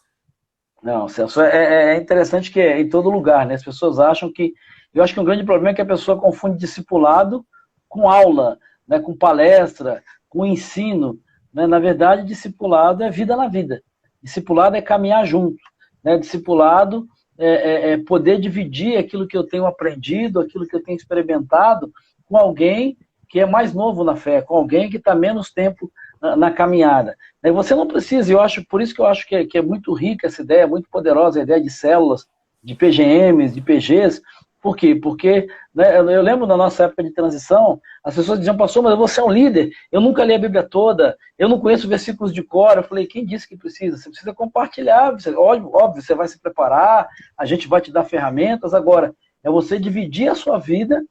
Não, Celso, é interessante que é em todo lugar, né? As pessoas acham que... Eu acho que um grande problema é que a pessoa confunde discipulado com aula, né? Com palestra, com ensino. Né? Na verdade, discipulado é vida na vida. Discipulado é caminhar junto. Né? Discipulado é poder dividir aquilo que eu tenho aprendido, aquilo que eu tenho experimentado com alguém que é mais novo na fé, com alguém que está menos tempo na caminhada. Você não precisa, por isso que eu acho que é muito rica essa ideia, muito poderosa a ideia de células, de PGMs, de PGs. Por quê? Porque eu lembro da nossa época de transição, as pessoas diziam, pastor, mas você é um líder, eu nunca li a Bíblia toda, eu não conheço versículos de cor. Eu falei, quem disse que precisa? Você precisa compartilhar, óbvio, você vai se preparar, a gente vai te dar ferramentas. Agora, é você dividir a sua vida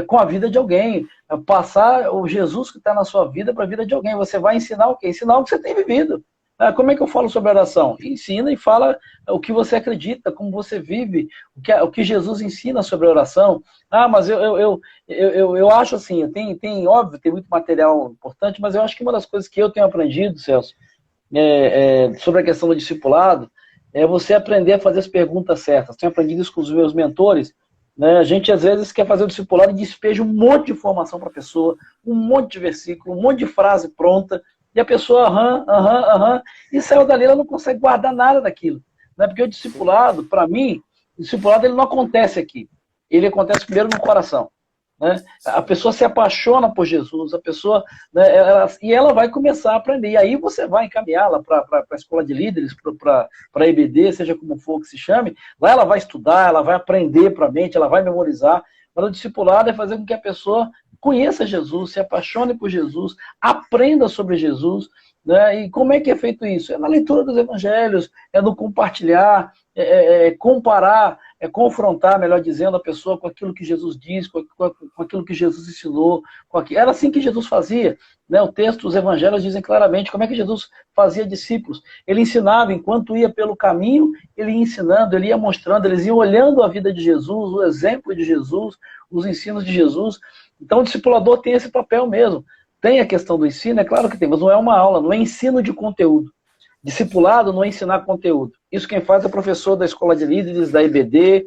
com a vida de alguém, passar o Jesus que está na sua vida para a vida de alguém. Você vai ensinar o quê? Ensinar o que você tem vivido. Como é que eu falo sobre oração? Ensina e fala o que você acredita, como você vive, o que Jesus ensina sobre a oração. Mas eu acho assim, óbvio, tem muito material importante, mas eu acho que uma das coisas que eu tenho aprendido, Celso, sobre a questão do discipulado, é você aprender a fazer as perguntas certas. Tenho aprendido isso com os meus mentores. A gente às vezes quer fazer o discipulado e despeja um monte de informação para a pessoa, um monte de versículo, um monte de frase pronta, e a pessoa e saiu dali, ela não consegue guardar nada daquilo. Porque o discipulado, para mim, o discipulado ele não acontece aqui, ele acontece primeiro no coração. A pessoa se apaixona por Jesus, a pessoa, ela vai começar a aprender, e aí você vai encaminhá-la para a escola de líderes, para a EBD, seja como for que se chame. Lá ela vai estudar, ela vai aprender para a mente, ela vai memorizar. Mas o discipulado é fazer com que a pessoa conheça Jesus, se apaixone por Jesus, aprenda sobre Jesus. E como é que é feito isso? É na leitura dos evangelhos, é no compartilhar, comparar, confrontar, melhor dizendo, a pessoa com aquilo que Jesus diz, com aquilo que Jesus ensinou. Era assim que Jesus fazia. O texto, os evangelhos dizem claramente como é que Jesus fazia discípulos. Ele ensinava, enquanto ia pelo caminho, ele ia ensinando, ele ia mostrando, eles iam olhando a vida de Jesus, o exemplo de Jesus, os ensinos de Jesus. Então o discipulador tem esse papel mesmo. Tem a questão do ensino, é claro que tem, mas não é uma aula, não é ensino de conteúdo. Discipulado não é ensinar conteúdo. Isso quem faz é o professor da escola de líderes, da EBD,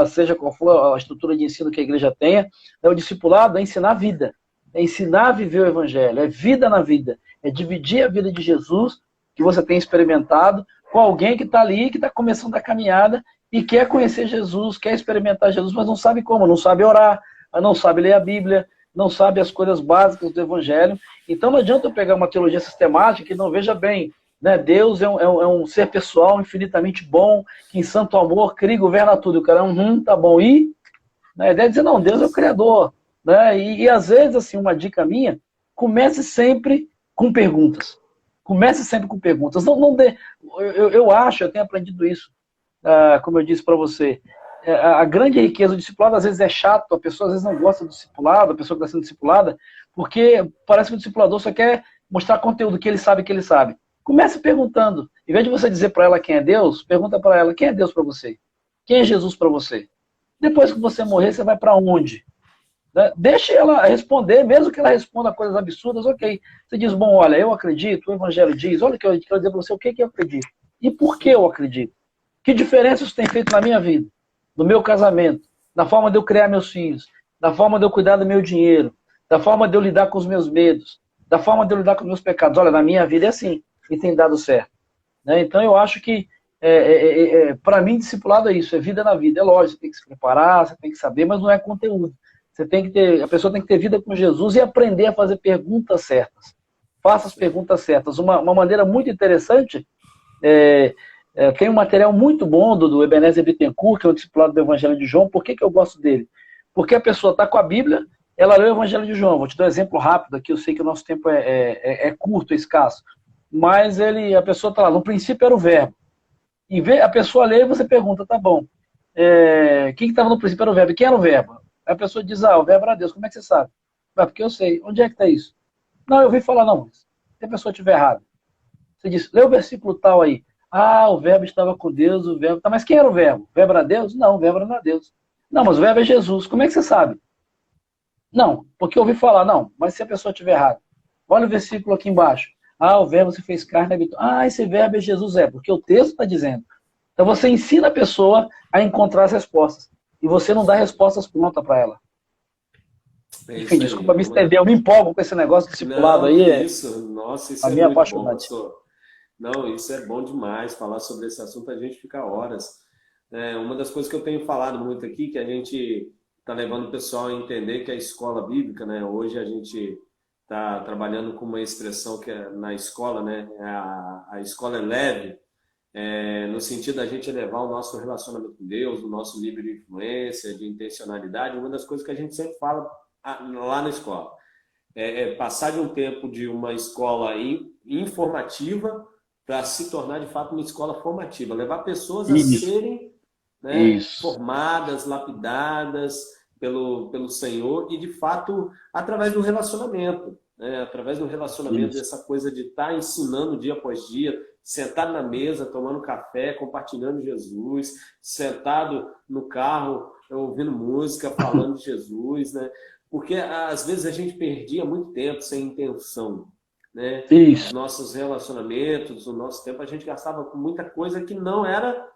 seja qual for a estrutura de ensino que a igreja tenha. O discipulado é ensinar a vida, é ensinar a viver o evangelho, é vida na vida, é dividir a vida de Jesus, que você tem experimentado, com alguém que está ali, que está começando a caminhada e quer conhecer Jesus, quer experimentar Jesus, mas não sabe como, não sabe orar, não sabe ler a Bíblia, não sabe as coisas básicas do evangelho. Então não adianta eu pegar uma teologia sistemática e não veja bem. Deus é um ser pessoal infinitamente bom, que em santo amor cria e governa tudo. O cara, tá bom. E a ideia é dizer, não, Deus é o Criador. E às vezes, assim, uma dica minha, comece sempre com perguntas. Comece sempre com perguntas. Eu tenho aprendido isso, como eu disse para você. A grande riqueza do discipulado, às vezes é chato, a pessoa às vezes não gosta do discipulado, a pessoa que está sendo discipulada, porque parece que o discipulador só quer mostrar conteúdo que ele sabe. Comece perguntando. Em vez de você dizer para ela quem é Deus, pergunta para ela quem é Deus para você. Quem é Jesus para você? Depois que você morrer, você vai para onde? né? Deixe ela responder, mesmo que ela responda coisas absurdas, ok. Você diz, bom, olha, eu acredito, o Evangelho diz, olha o que eu quero dizer para você, o que eu acredito. E por que eu acredito? Que diferença isso tem feito na minha vida, no meu casamento, na forma de eu criar meus filhos, na forma de eu cuidar do meu dinheiro, da forma de eu lidar com os meus medos, da forma de eu lidar com os meus pecados. Olha, na minha vida é assim, e tem dado certo. Né? Então eu acho que, para mim, discipulado é isso, é vida na vida. É lógico, você tem que se preparar, você tem que saber, mas não é conteúdo. Você tem que ter, a pessoa tem que ter vida com Jesus e aprender a fazer perguntas certas. Faça as perguntas certas. Uma maneira muito interessante, tem um material muito bom do Ebenezer Bittencourt, que é o discipulado do Evangelho de João. Por que eu gosto dele? Porque a pessoa está com a Bíblia, ela lê o Evangelho de João. Vou te dar um exemplo rápido aqui, eu sei que o nosso tempo é curto, é escasso. Mas a pessoa está lá, no princípio era o verbo. E a pessoa lê e você pergunta, tá bom, quem estava no princípio era o verbo? E quem era o verbo? A pessoa diz, o verbo era Deus. Como é que você sabe? Porque eu sei. Onde é que está isso? Não, eu ouvi falar, não. Se a pessoa estiver errada. Você diz, lê o versículo tal aí. O verbo estava com Deus, o verbo... Tá, mas quem era o verbo? O verbo era Deus? Não, o verbo não era Deus. Não, mas o verbo é Jesus. Como é que você sabe? Não, porque eu ouvi falar. Não, mas se a pessoa estiver errada. Olha o versículo aqui embaixo. O verbo se fez carne e habitou. Esse verbo é Jesus, porque o texto está dizendo. Então você ensina a pessoa a encontrar as respostas. E você não dá respostas prontas para ela. Enfim, desculpa me estender, eu me empolgo com esse negócio de discipulado aí. Nossa, isso a minha apaixonante. Não, isso é bom demais, falar sobre esse assunto, a gente fica horas. Uma das coisas que eu tenho falado muito aqui, que a gente está levando o pessoal a entender que a escola bíblica, né? Hoje a gente está trabalhando com uma expressão que na escola, né? A escola é leve, no sentido da gente elevar o nosso relacionamento com Deus, o nosso nível de influência, de intencionalidade. Uma das coisas que a gente sempre fala lá na escola passar de um tempo de uma escola informativa para se tornar de fato uma escola formativa, levar pessoas a serem, né, formadas, lapidadas pelo Senhor e de fato através do relacionamento, né, através do relacionamento, dessa coisa de estar ensinando dia após dia, sentado na mesa, tomando café, compartilhando Jesus, sentado no carro, ouvindo música, falando de Jesus, né? Porque às vezes a gente perdia muito tempo sem intenção, né? Os nossos relacionamentos, o nosso tempo, a gente gastava com muita coisa que não era,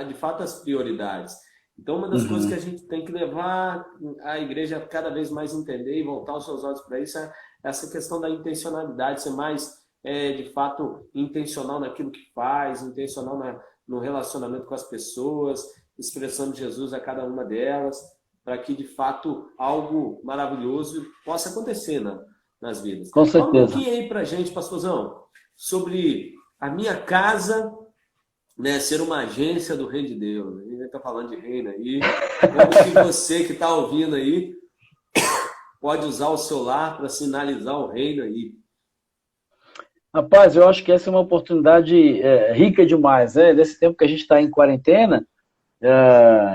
de fato, as prioridades. Então, uma das coisas que a gente tem que levar a igreja a cada vez mais entender e voltar os seus olhos para isso é essa questão da intencionalidade, ser mais, de fato, intencional naquilo que faz, intencional no relacionamento com as pessoas, expressando Jesus a cada uma delas, para que, de fato, algo maravilhoso possa acontecer nas vidas. Com certeza. Fala um pouquinho aí para a gente, pastorzão, sobre a minha casa, né, ser uma agência do Reino de Deus. A gente está falando de reino aí. Como que você que está ouvindo aí pode usar o celular para sinalizar o reino aí? Rapaz, eu acho que essa é uma oportunidade rica demais, né? Nesse tempo que a gente está em quarentena,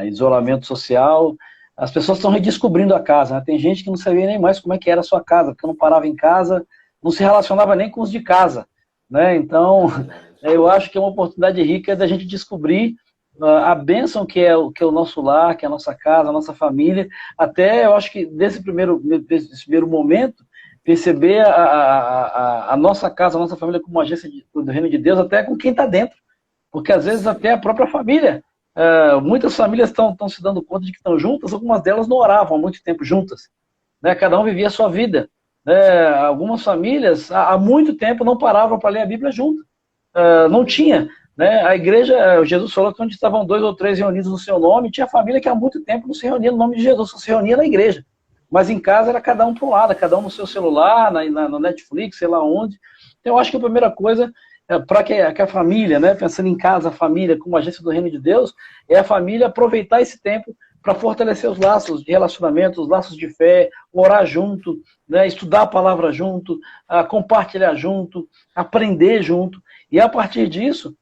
isolamento social, as pessoas estão redescobrindo a casa, né? Tem gente que não sabia nem mais como é que era a sua casa, porque não parava em casa, não se relacionava nem com os de casa, né? Então, eu acho que é uma oportunidade rica da gente descobrir a bênção que é o nosso lar, que é a nossa casa, a nossa família. Até eu acho que desse primeiro momento, perceber a nossa casa, a nossa família como uma agência do Reino de Deus, até com quem está dentro. Porque às vezes até a própria família, muitas famílias estão se dando conta de que estão juntas, algumas delas não oravam há muito tempo juntas, né? Cada um vivia a sua vida. Algumas famílias há muito tempo não paravam para ler a Bíblia junto. Não tinha, né? A igreja, Jesus falou que onde estavam 2 ou 3 reunidos no seu nome, tinha família que há muito tempo não se reunia no nome de Jesus, só se reunia na igreja. Mas em casa era cada um para um lado, cada um no seu celular, na Netflix, sei lá onde. Então eu acho que a primeira coisa, para que a família, né, pensando em casa, a família como agência do Reino de Deus, é a família aproveitar esse tempo para fortalecer os laços de relacionamento, os laços de fé, orar junto, né, estudar a palavra junto, compartilhar junto, aprender junto. E a partir disso,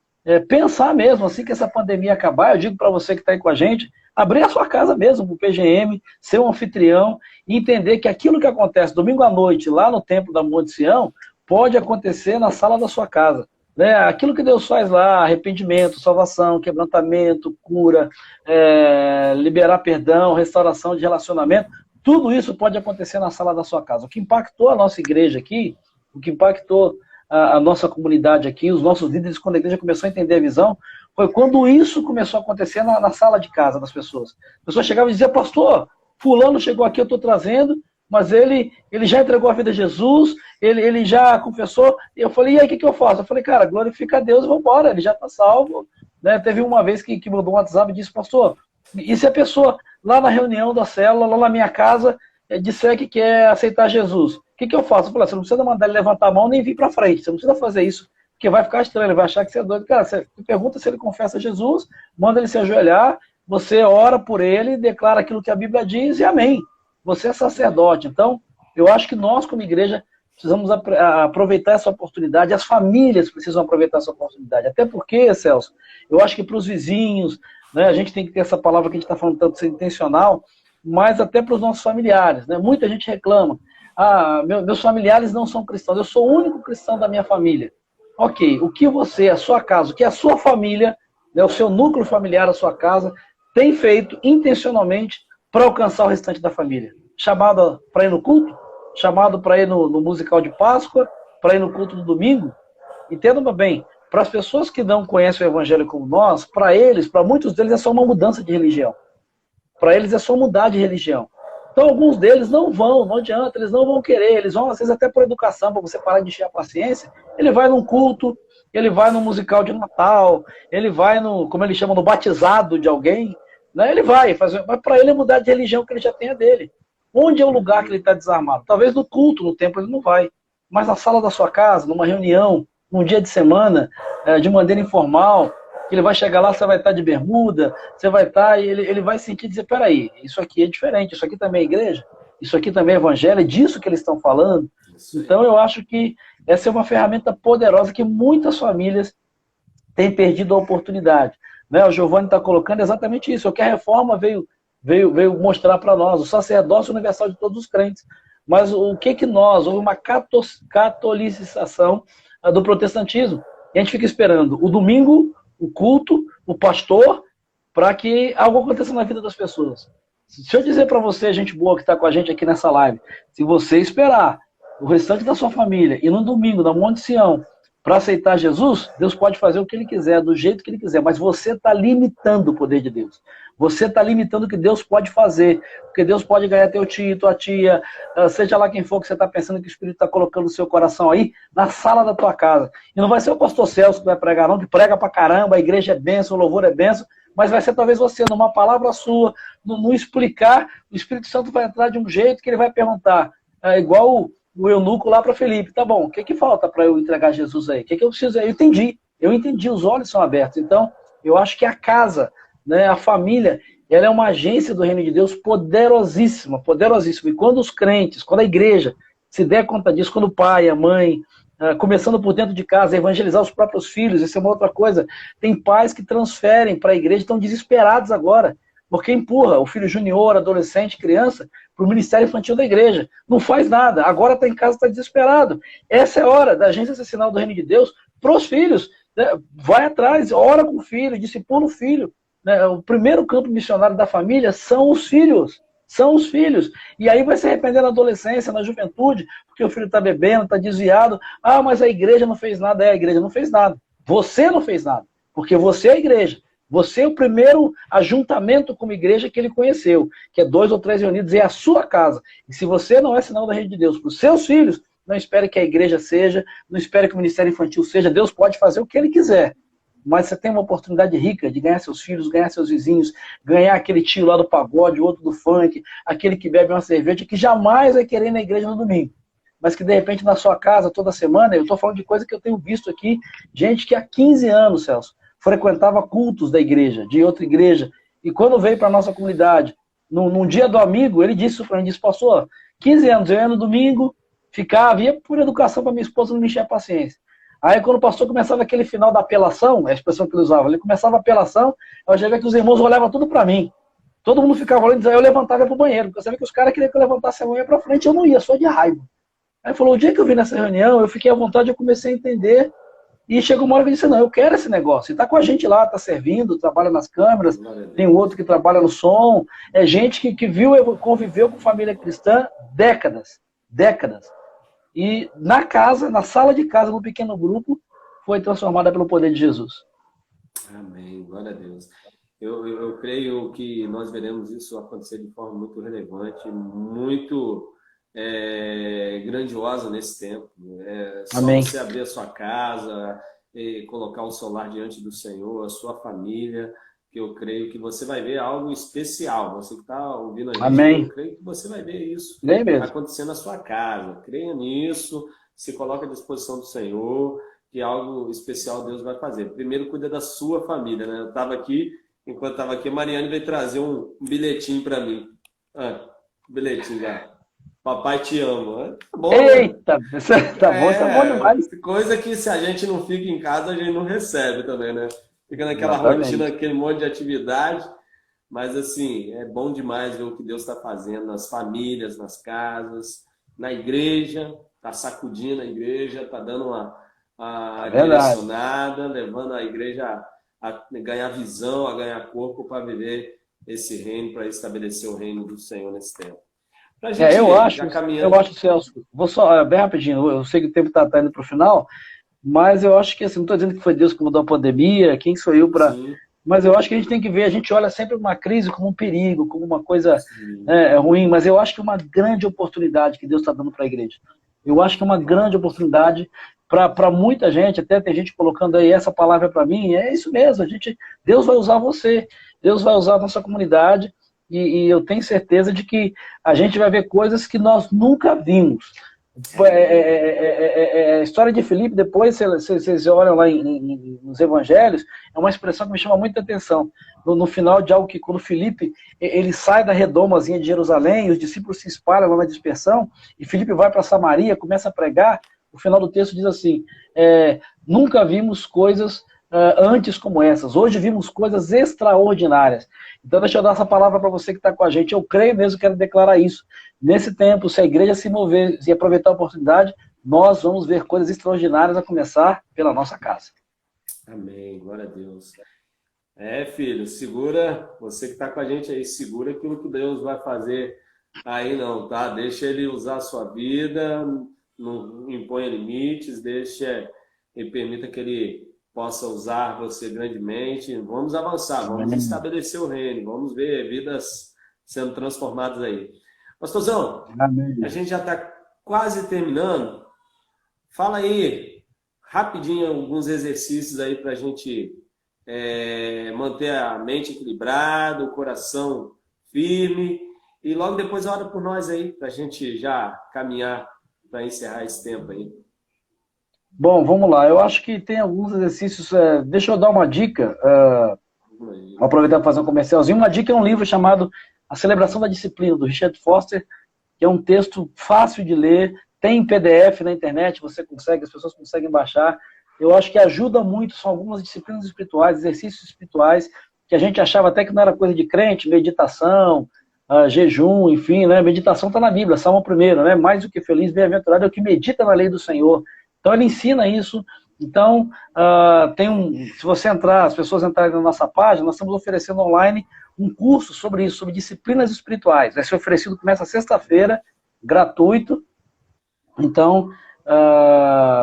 pensar mesmo, assim que essa pandemia acabar, eu digo para você que está aí com a gente, abrir a sua casa mesmo, para o PGM, ser um anfitrião e entender que aquilo que acontece domingo à noite, lá no Templo da Monte Sião, pode acontecer na sala da sua casa. Né? Aquilo que Deus faz lá, arrependimento, salvação, quebrantamento, cura, liberar perdão, restauração de relacionamento, tudo isso pode acontecer na sala da sua casa. O que impactou a nossa igreja aqui, o que impactou a nossa comunidade aqui, os nossos líderes, quando a igreja começou a entender a visão, foi quando isso começou a acontecer na sala de casa das pessoas. As pessoas chegavam e diziam, pastor, fulano chegou aqui, eu estou trazendo, mas ele já entregou a vida a Jesus, ele já confessou. E eu falei, e aí, o que eu faço? Eu falei, cara, glorifica a Deus e vamos embora, ele já está salvo. Né? Teve uma vez que mandou um WhatsApp e disse, pastor, e se a pessoa lá na reunião da célula, lá na minha casa, disser que quer aceitar Jesus, o que eu faço? Eu falei, você não precisa mandar ele levantar a mão nem vir para frente, você não precisa fazer isso, porque vai ficar estranho, ele vai achar que você é doido. Cara, você pergunta se ele confessa Jesus, manda ele se ajoelhar, você ora por ele, declara aquilo que a Bíblia diz e amém. Você é sacerdote. Então, eu acho que nós, como igreja, precisamos aproveitar essa oportunidade, as famílias precisam aproveitar essa oportunidade. Até porque, Celso, eu acho que para os vizinhos, né, a gente tem que ter essa palavra que a gente está falando tanto, ser intencional, mas até para os nossos familiares. Né? Muita gente reclama, meus familiares não são cristãos, eu sou o único cristão da minha família. Ok, o que você, a sua casa, o que a sua família, né, o seu núcleo familiar, a sua casa, tem feito intencionalmente para alcançar o restante da família? Chamado para ir no culto? Chamado para ir no musical de Páscoa? Para ir no culto do domingo? Entenda bem, para as pessoas que não conhecem o evangelho como nós, para eles, para muitos deles é só uma mudança de religião. Para eles é só mudar de religião. Então alguns deles não adianta, eles não vão querer, eles vão às vezes até por educação, para você parar de encher a paciência, ele vai num culto, ele vai no musical de Natal, ele vai no, como eles chamam, no batizado de alguém, né? Ele vai fazer, mas para ele é mudar de religião que ele já tem a dele. Onde é o lugar que ele está desarmado? Talvez no culto, no templo ele não vai, mas na sala da sua casa, numa reunião, num dia de semana, de maneira informal, que ele vai chegar lá, você vai estar de bermuda, você vai estar, e ele vai sentir e dizer, peraí, isso aqui é diferente, isso aqui também é igreja, isso aqui também é evangelho, é disso que eles estão falando. Então eu acho que essa é uma ferramenta poderosa que muitas famílias têm perdido a oportunidade. Né? O Giovanni está colocando exatamente isso, é o que a reforma veio mostrar para nós, o sacerdócio universal de todos os crentes. Mas o que nós, houve uma catolicização do protestantismo, e a gente fica esperando o domingo, o culto, o pastor, para que algo aconteça na vida das pessoas. Se eu dizer para você, gente boa que está com a gente aqui nessa live, se você esperar o restante da sua família e no domingo, na Monte Sião, para aceitar Jesus, Deus pode fazer o que Ele quiser, do jeito que Ele quiser, mas você está limitando o poder de Deus. Você está limitando o que Deus pode fazer, porque Deus pode ganhar teu tio, tua tia, seja lá quem for que você está pensando que o Espírito está colocando no seu coração aí, na sala da tua casa. E não vai ser o pastor Celso que vai pregar não, que prega pra caramba, a igreja é bênção, o louvor é bênção, mas vai ser talvez você, numa palavra sua, no explicar, o Espírito Santo vai entrar de um jeito que ele vai perguntar, igual o eunuco lá para Felipe, tá bom, o que falta para eu entregar Jesus aí? O que eu preciso? Eu entendi, os olhos são abertos. Então, eu acho que a casa, né, a família, ela é uma agência do reino de Deus poderosíssima, poderosíssima. E quando os crentes, quando a igreja se der conta disso, quando o pai, a mãe, começando por dentro de casa, evangelizar os próprios filhos, isso é uma outra coisa. Tem pais que transferem para a igreja, estão desesperados agora, porque empurra o filho junior, adolescente, criança, para o ministério infantil da igreja. Não faz nada, agora está em casa, está desesperado. Essa é a hora da agência sinal do reino de Deus para os filhos. Né? Vai atrás, ora com o filho, discipula o filho. Né? O primeiro campo missionário da família são os filhos. São os filhos. E aí vai se arrepender na adolescência, na juventude, porque o filho está bebendo, está desviado. Ah, mas a igreja não fez nada. A igreja não fez nada. Você não fez nada, porque você é a igreja. Você é o primeiro ajuntamento como igreja que ele conheceu, que é 2 ou 3 reunidos, é a sua casa. E se você não é sinal da rede de Deus para os seus filhos, não espere que a igreja seja, não espere que o ministério infantil seja, Deus pode fazer o que ele quiser. Mas você tem uma oportunidade rica de ganhar seus filhos, ganhar seus vizinhos, ganhar aquele tio lá do pagode, outro do funk, aquele que bebe uma cerveja, que jamais vai querer ir na igreja no domingo. Mas que de repente na sua casa, toda semana, eu estou falando de coisa que eu tenho visto aqui, gente que há 15 anos, Celso, frequentava cultos da igreja, de outra igreja, e quando veio para a nossa comunidade, num dia do amigo, ele disse para mim, disse, pastor, 15 anos, eu ia no domingo, ficava, ia por educação para minha esposa não me encher a paciência. Aí quando o pastor começava aquele final da apelação, é a expressão que ele usava, ele começava a apelação, eu já via que os irmãos olhavam tudo para mim. Todo mundo ficava olhando, aí eu levantava e ia pro banheiro, porque eu sabia que os caras queriam que eu levantasse a mão e ia para frente, eu não ia, só de raiva. Aí ele falou, o dia que eu vim nessa reunião, eu fiquei à vontade, eu comecei a entender E chegou uma hora que eu disse, não, eu quero esse negócio. E está com a gente lá, está servindo, trabalha nas câmeras, tem outro que trabalha no som. É gente que viu, conviveu com família cristã décadas. E na casa, na sala de casa, no pequeno grupo, foi transformada pelo poder de Jesus. Amém, glória a Deus. Eu creio que nós veremos isso acontecer de forma muito relevante, muito grandiosa nesse tempo. Só Amém. você abrir a sua casa e colocar o solar diante do Senhor, a sua família, que eu creio que você vai ver algo especial. Você que está ouvindo a gente, Amém. eu creio que você vai ver isso acontecendo na sua casa. Creia nisso, se coloque à disposição do Senhor, que algo especial Deus vai fazer. Primeiro, cuida da sua família, né? Eu estava aqui, enquanto estava aqui, a Mariane veio trazer um bilhetinho para mim. Bilhetinho já. Papai te ama. Tá bom, eita, né? Tá bom demais. Coisa que se a gente não fica em casa, a gente não recebe também, né? Fica naquela Exatamente. rotina, aquele monte de atividade. Mas, assim, é bom demais ver o que Deus está fazendo nas famílias, nas casas, na igreja. Está sacudindo a igreja, está dando uma direcionada, levando a igreja a ganhar visão, a ganhar corpo para viver esse reino, para estabelecer o reino do Senhor nesse tempo. Eu acho, Celso, vou só, bem rapidinho, eu sei que o tempo está indo para o final, mas eu acho que, assim, não estou dizendo que foi Deus que mudou a pandemia, quem sou eu para... Mas eu acho que a gente tem que ver, a gente olha sempre uma crise como um perigo, como uma coisa ruim, mas eu acho que é uma grande oportunidade que Deus está dando para a igreja. Eu acho que é uma grande oportunidade para muita gente, até tem gente colocando aí essa palavra para mim, é isso mesmo, Deus vai usar você, Deus vai usar a nossa comunidade, e eu tenho certeza de que a gente vai ver coisas que nós nunca vimos. A história de Filipe, depois vocês olham lá nos evangelhos, é uma expressão que me chama muita atenção. No final de algo que, quando Filipe ele sai da redomazinha de Jerusalém, os discípulos se espalham lá na dispersão, e Filipe vai para Samaria, começa a pregar, o final do texto diz assim, nunca vimos coisas antes como essas, hoje vimos coisas extraordinárias. Então deixa eu dar essa palavra para você que está com a gente, eu creio mesmo, quero declarar isso. Nesse tempo, se a igreja se mover e aproveitar a oportunidade, nós vamos ver coisas extraordinárias a começar pela nossa casa. Amém, glória a Deus. Filho, segura, você que está com a gente aí, segura aquilo que Deus vai fazer aí não, tá? Deixa Ele usar a sua vida, não imponha limites, deixa e permita que Ele possa usar você grandemente. Vamos avançar, vamos estabelecer o reino, vamos ver vidas sendo transformadas aí. Pastorzão, a gente já está quase terminando. Fala aí, rapidinho, alguns exercícios aí para a gente manter a mente equilibrada, o coração firme. E logo depois ora por nós aí, para a gente já caminhar para encerrar esse tempo aí. Bom, vamos lá. Eu acho que tem alguns exercícios. Deixa eu dar uma dica. Vou aproveitar para fazer um comercialzinho. Uma dica é um livro chamado A Celebração da Disciplina, do Richard Foster, que é um texto fácil de ler, tem em PDF na internet, as pessoas conseguem baixar. Eu acho que ajuda muito, são algumas disciplinas espirituais, exercícios espirituais, que a gente achava até que não era coisa de crente, meditação, jejum, enfim, né? Meditação está na Bíblia, Salmo 1, né? Mais do que feliz, bem-aventurado é o que medita na lei do Senhor. Então ele ensina isso. Então, se você entrar, as pessoas entrarem na nossa página, nós estamos oferecendo online um curso sobre isso, sobre disciplinas espirituais. Vai ser oferecido, começa sexta-feira, gratuito. Então,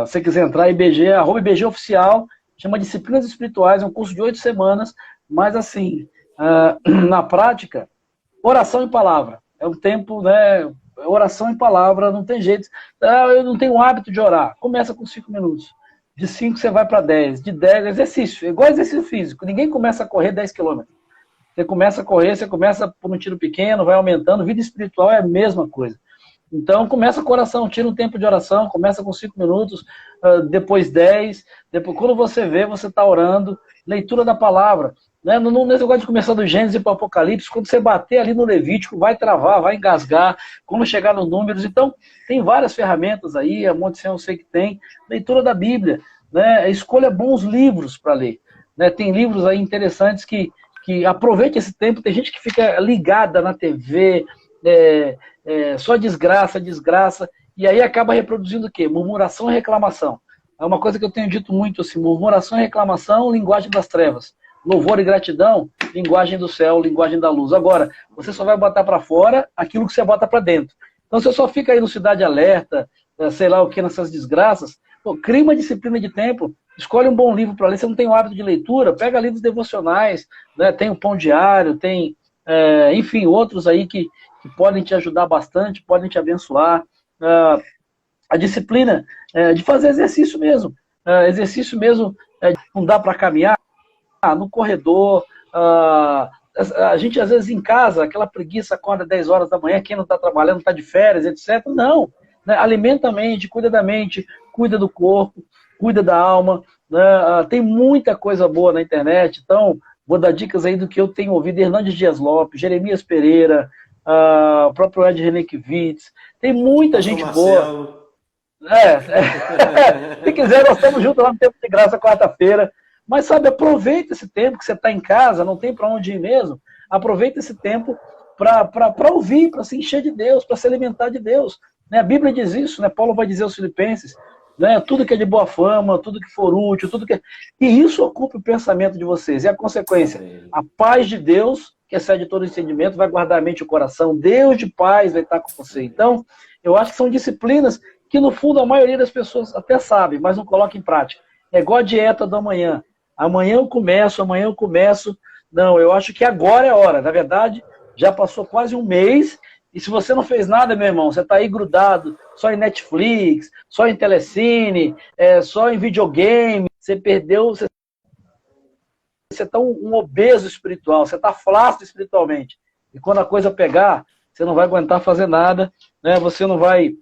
se você quiser entrar, IBG Oficial, chama Disciplinas Espirituais, é um curso de 8 semanas, mas assim, na prática, oração e palavra. É um tempo, né? Oração em palavra, não tem jeito. Eu não tenho o hábito de orar. Começa com 5 minutos. De 5 você vai para 10. De 10, exercício. Igual exercício físico. Ninguém começa a correr 10 quilômetros. Você começa a correr, você começa por um tiro pequeno, vai aumentando. Vida espiritual é a mesma coisa. Então, começa com oração. Tira um tempo de oração. Começa com 5 minutos. Depois 10. Depois, quando você vê, você está orando. Leitura da palavra. Né? Nesse negócio de começar do Gênesis para o Apocalipse, quando você bater ali no Levítico, vai travar, vai engasgar, quando chegar nos Números. Então, tem várias ferramentas aí, a Monte Sião eu sei que tem. Leitura da Bíblia, né? Escolha bons livros para ler. Né? Tem livros aí interessantes que aproveite esse tempo. Tem gente que fica ligada na TV, só desgraça, e aí acaba reproduzindo o quê? Murmuração e reclamação. é uma coisa que eu tenho dito muito, assim, murmuração e reclamação, linguagem das trevas. Louvor e gratidão, linguagem do céu, linguagem da luz. Agora, você só vai botar para fora aquilo que você bota para dentro. Então, você só fica aí no Cidade Alerta, sei lá o que, nessas desgraças. Pô, cria uma disciplina de tempo, escolhe um bom livro para ler. Você não tem o hábito de leitura, pega livros devocionais, né? Tem o Pão Diário, tem, enfim, outros aí que podem te ajudar bastante, podem te abençoar. A disciplina de fazer exercício mesmo. Não dá para caminhar no corredor. A gente, às vezes, em casa, aquela preguiça, acorda 10 horas da manhã, quem não está trabalhando, está de férias, etc. Não. Né? Alimenta a mente, cuida da mente, cuida do corpo, cuida da alma. Né? Tem muita coisa boa na internet. Então, vou dar dicas aí do que eu tenho ouvido. Hernandes Dias Lopes, Jeremias Pereira, o próprio Ed Renekiewicz. Tem muita gente boa. Se quiser, nós estamos juntos lá no Tempo de Graça, quarta-feira. Mas, sabe, aproveita esse tempo que você está em casa, não tem para onde ir mesmo. Aproveita esse tempo para ouvir, para se encher de Deus, para se alimentar de Deus. Né? A Bíblia diz isso, né? Paulo vai dizer aos Filipenses, né? Tudo que é de boa fama, tudo que for útil, e isso ocupa o pensamento de vocês. E a consequência, a paz de Deus, que excede todo entendimento, vai guardar a mente e o coração. Deus de paz vai estar com você. Então, eu acho que são disciplinas que, no fundo, a maioria das pessoas até sabe, mas não coloca em prática. É igual a dieta do amanhã. Amanhã eu começo. Não, eu acho que agora é a hora. Na verdade, já passou quase um mês, e se você não fez nada, meu irmão, você está aí grudado só em Netflix, só em telecine, só em videogame, você perdeu, você está um obeso espiritual, você está flácido espiritualmente. E quando a coisa pegar, você não vai aguentar fazer nada, né? Você não vai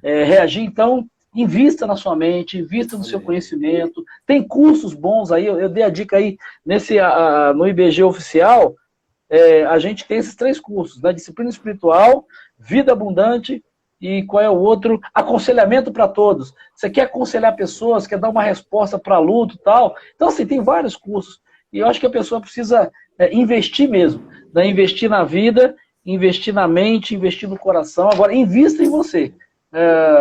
reagir. Então, invista na sua mente, invista no seu conhecimento. Tem cursos bons aí, eu dei a dica aí no IBG oficial. A gente tem esses 3 cursos, né? Disciplina espiritual, vida abundante e qual é o outro? Aconselhamento para todos. Você quer aconselhar pessoas, quer dar uma resposta para luto e tal. Então, assim, tem vários cursos. E eu acho que a pessoa precisa investir mesmo. Né? Investir na vida, investir na mente, investir no coração. Agora, invista em você.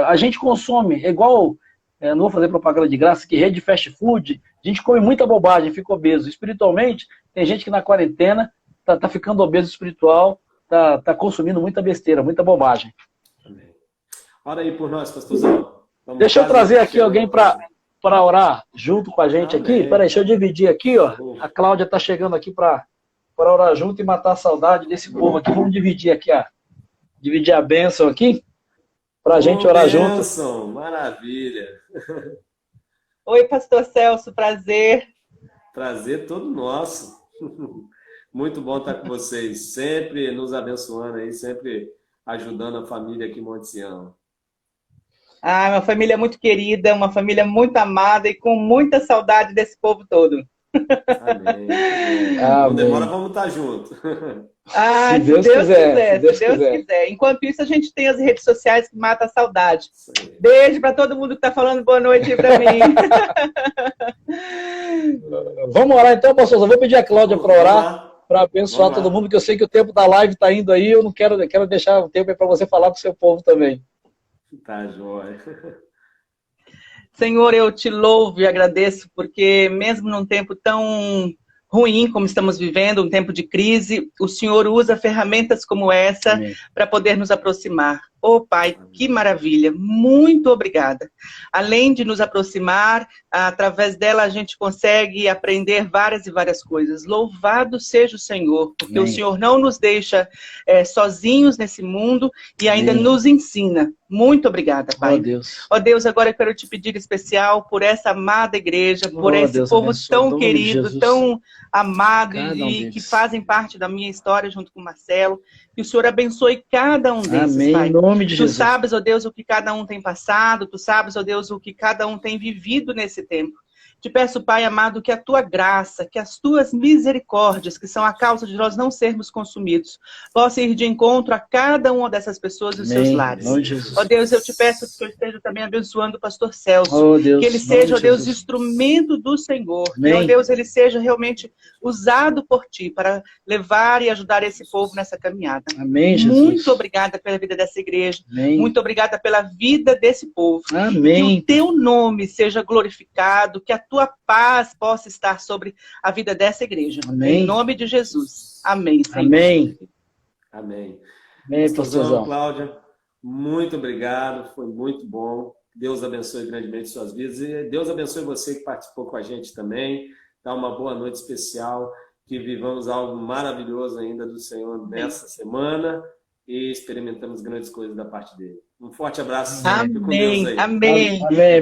A gente consome, igual, não vou fazer propaganda de graça, que rede de fast food, a gente come muita bobagem, fica obeso. Espiritualmente, tem gente que na quarentena tá ficando obeso espiritual, tá consumindo muita besteira, muita bobagem. Amém. Ora aí por nós, pastorzão. Deixa eu trazer aqui alguém para orar junto com a gente. Amém. Aqui. Peraí, deixa eu dividir aqui, ó. A Cláudia tá chegando aqui para orar junto e matar a saudade desse povo aqui. Vamos dividir aqui, dividir a bênção aqui, para a gente orar bênção, junto. Maravilha. Oi, pastor Celso, prazer. Prazer todo nosso. Muito bom estar com vocês, sempre nos abençoando aí, sempre ajudando a família aqui em Monte Sião. Uma família muito querida, uma família muito amada e com muita saudade desse povo todo. Amém. Não demora, vamos estar juntos. Se Deus quiser. Enquanto isso, a gente tem as redes sociais que matam a saudade. Beijo para todo mundo que está falando boa noite para mim. Vamos orar então, pastor. Eu vou pedir a Cláudia para orar, para abençoar todo mundo, que eu sei que o tempo da live está indo aí. Eu não quero deixar um tempo aí para você falar para o seu povo também. Tá jóia. Senhor, eu te louvo e agradeço, porque mesmo num tempo tão ruim como estamos vivendo, um tempo de crise, o Senhor usa ferramentas como essa para poder nos aproximar. Oh, Pai, que maravilha! Muito obrigada. Além de nos aproximar, através dela a gente consegue aprender várias e várias coisas. Louvado seja o Senhor, porque o Senhor não nos deixa sozinhos nesse mundo e ainda nos ensina. Muito obrigada, Pai. Oh, Deus, agora eu quero te pedir especial por essa amada igreja, por esse Deus, povo tão querido, tão amado e que fazem parte da minha história junto com o Marcelo. Que o Senhor abençoe cada um desses, Amém. Pai. Em nome de Jesus. Tu sabes, ó Deus, o que cada um tem passado, tu sabes, ó Deus, o que cada um tem vivido nesse tempo. Te peço, Pai amado, que a tua graça, que as tuas misericórdias, que são a causa de nós não sermos consumidos, possa ir de encontro a cada uma dessas pessoas e os seus lares. Ó Deus, eu te peço que eu esteja também abençoando o pastor Celso, que ele seja, ó Deus, instrumento do Senhor, que, ó Deus, ele seja realmente usado por ti para levar e ajudar esse povo nessa caminhada. Amém, Jesus. Muito obrigada pela vida dessa igreja. Amém. Muito obrigada pela vida desse povo. Amém. Que o teu nome seja glorificado, que a tua paz possa estar sobre a vida dessa igreja. Amém. Em nome de Jesus. Amém, Senhor. Amém. Amém. Amém, pastorzão. Cláudia, muito obrigado, foi muito bom. Deus abençoe grandemente suas vidas e Deus abençoe você que participou com a gente também. Dá uma boa noite especial, que vivamos algo maravilhoso ainda do Senhor nessa semana e experimentamos grandes coisas da parte dele. Um forte abraço. Amém. Fique com Deus aí. Amém. Amém.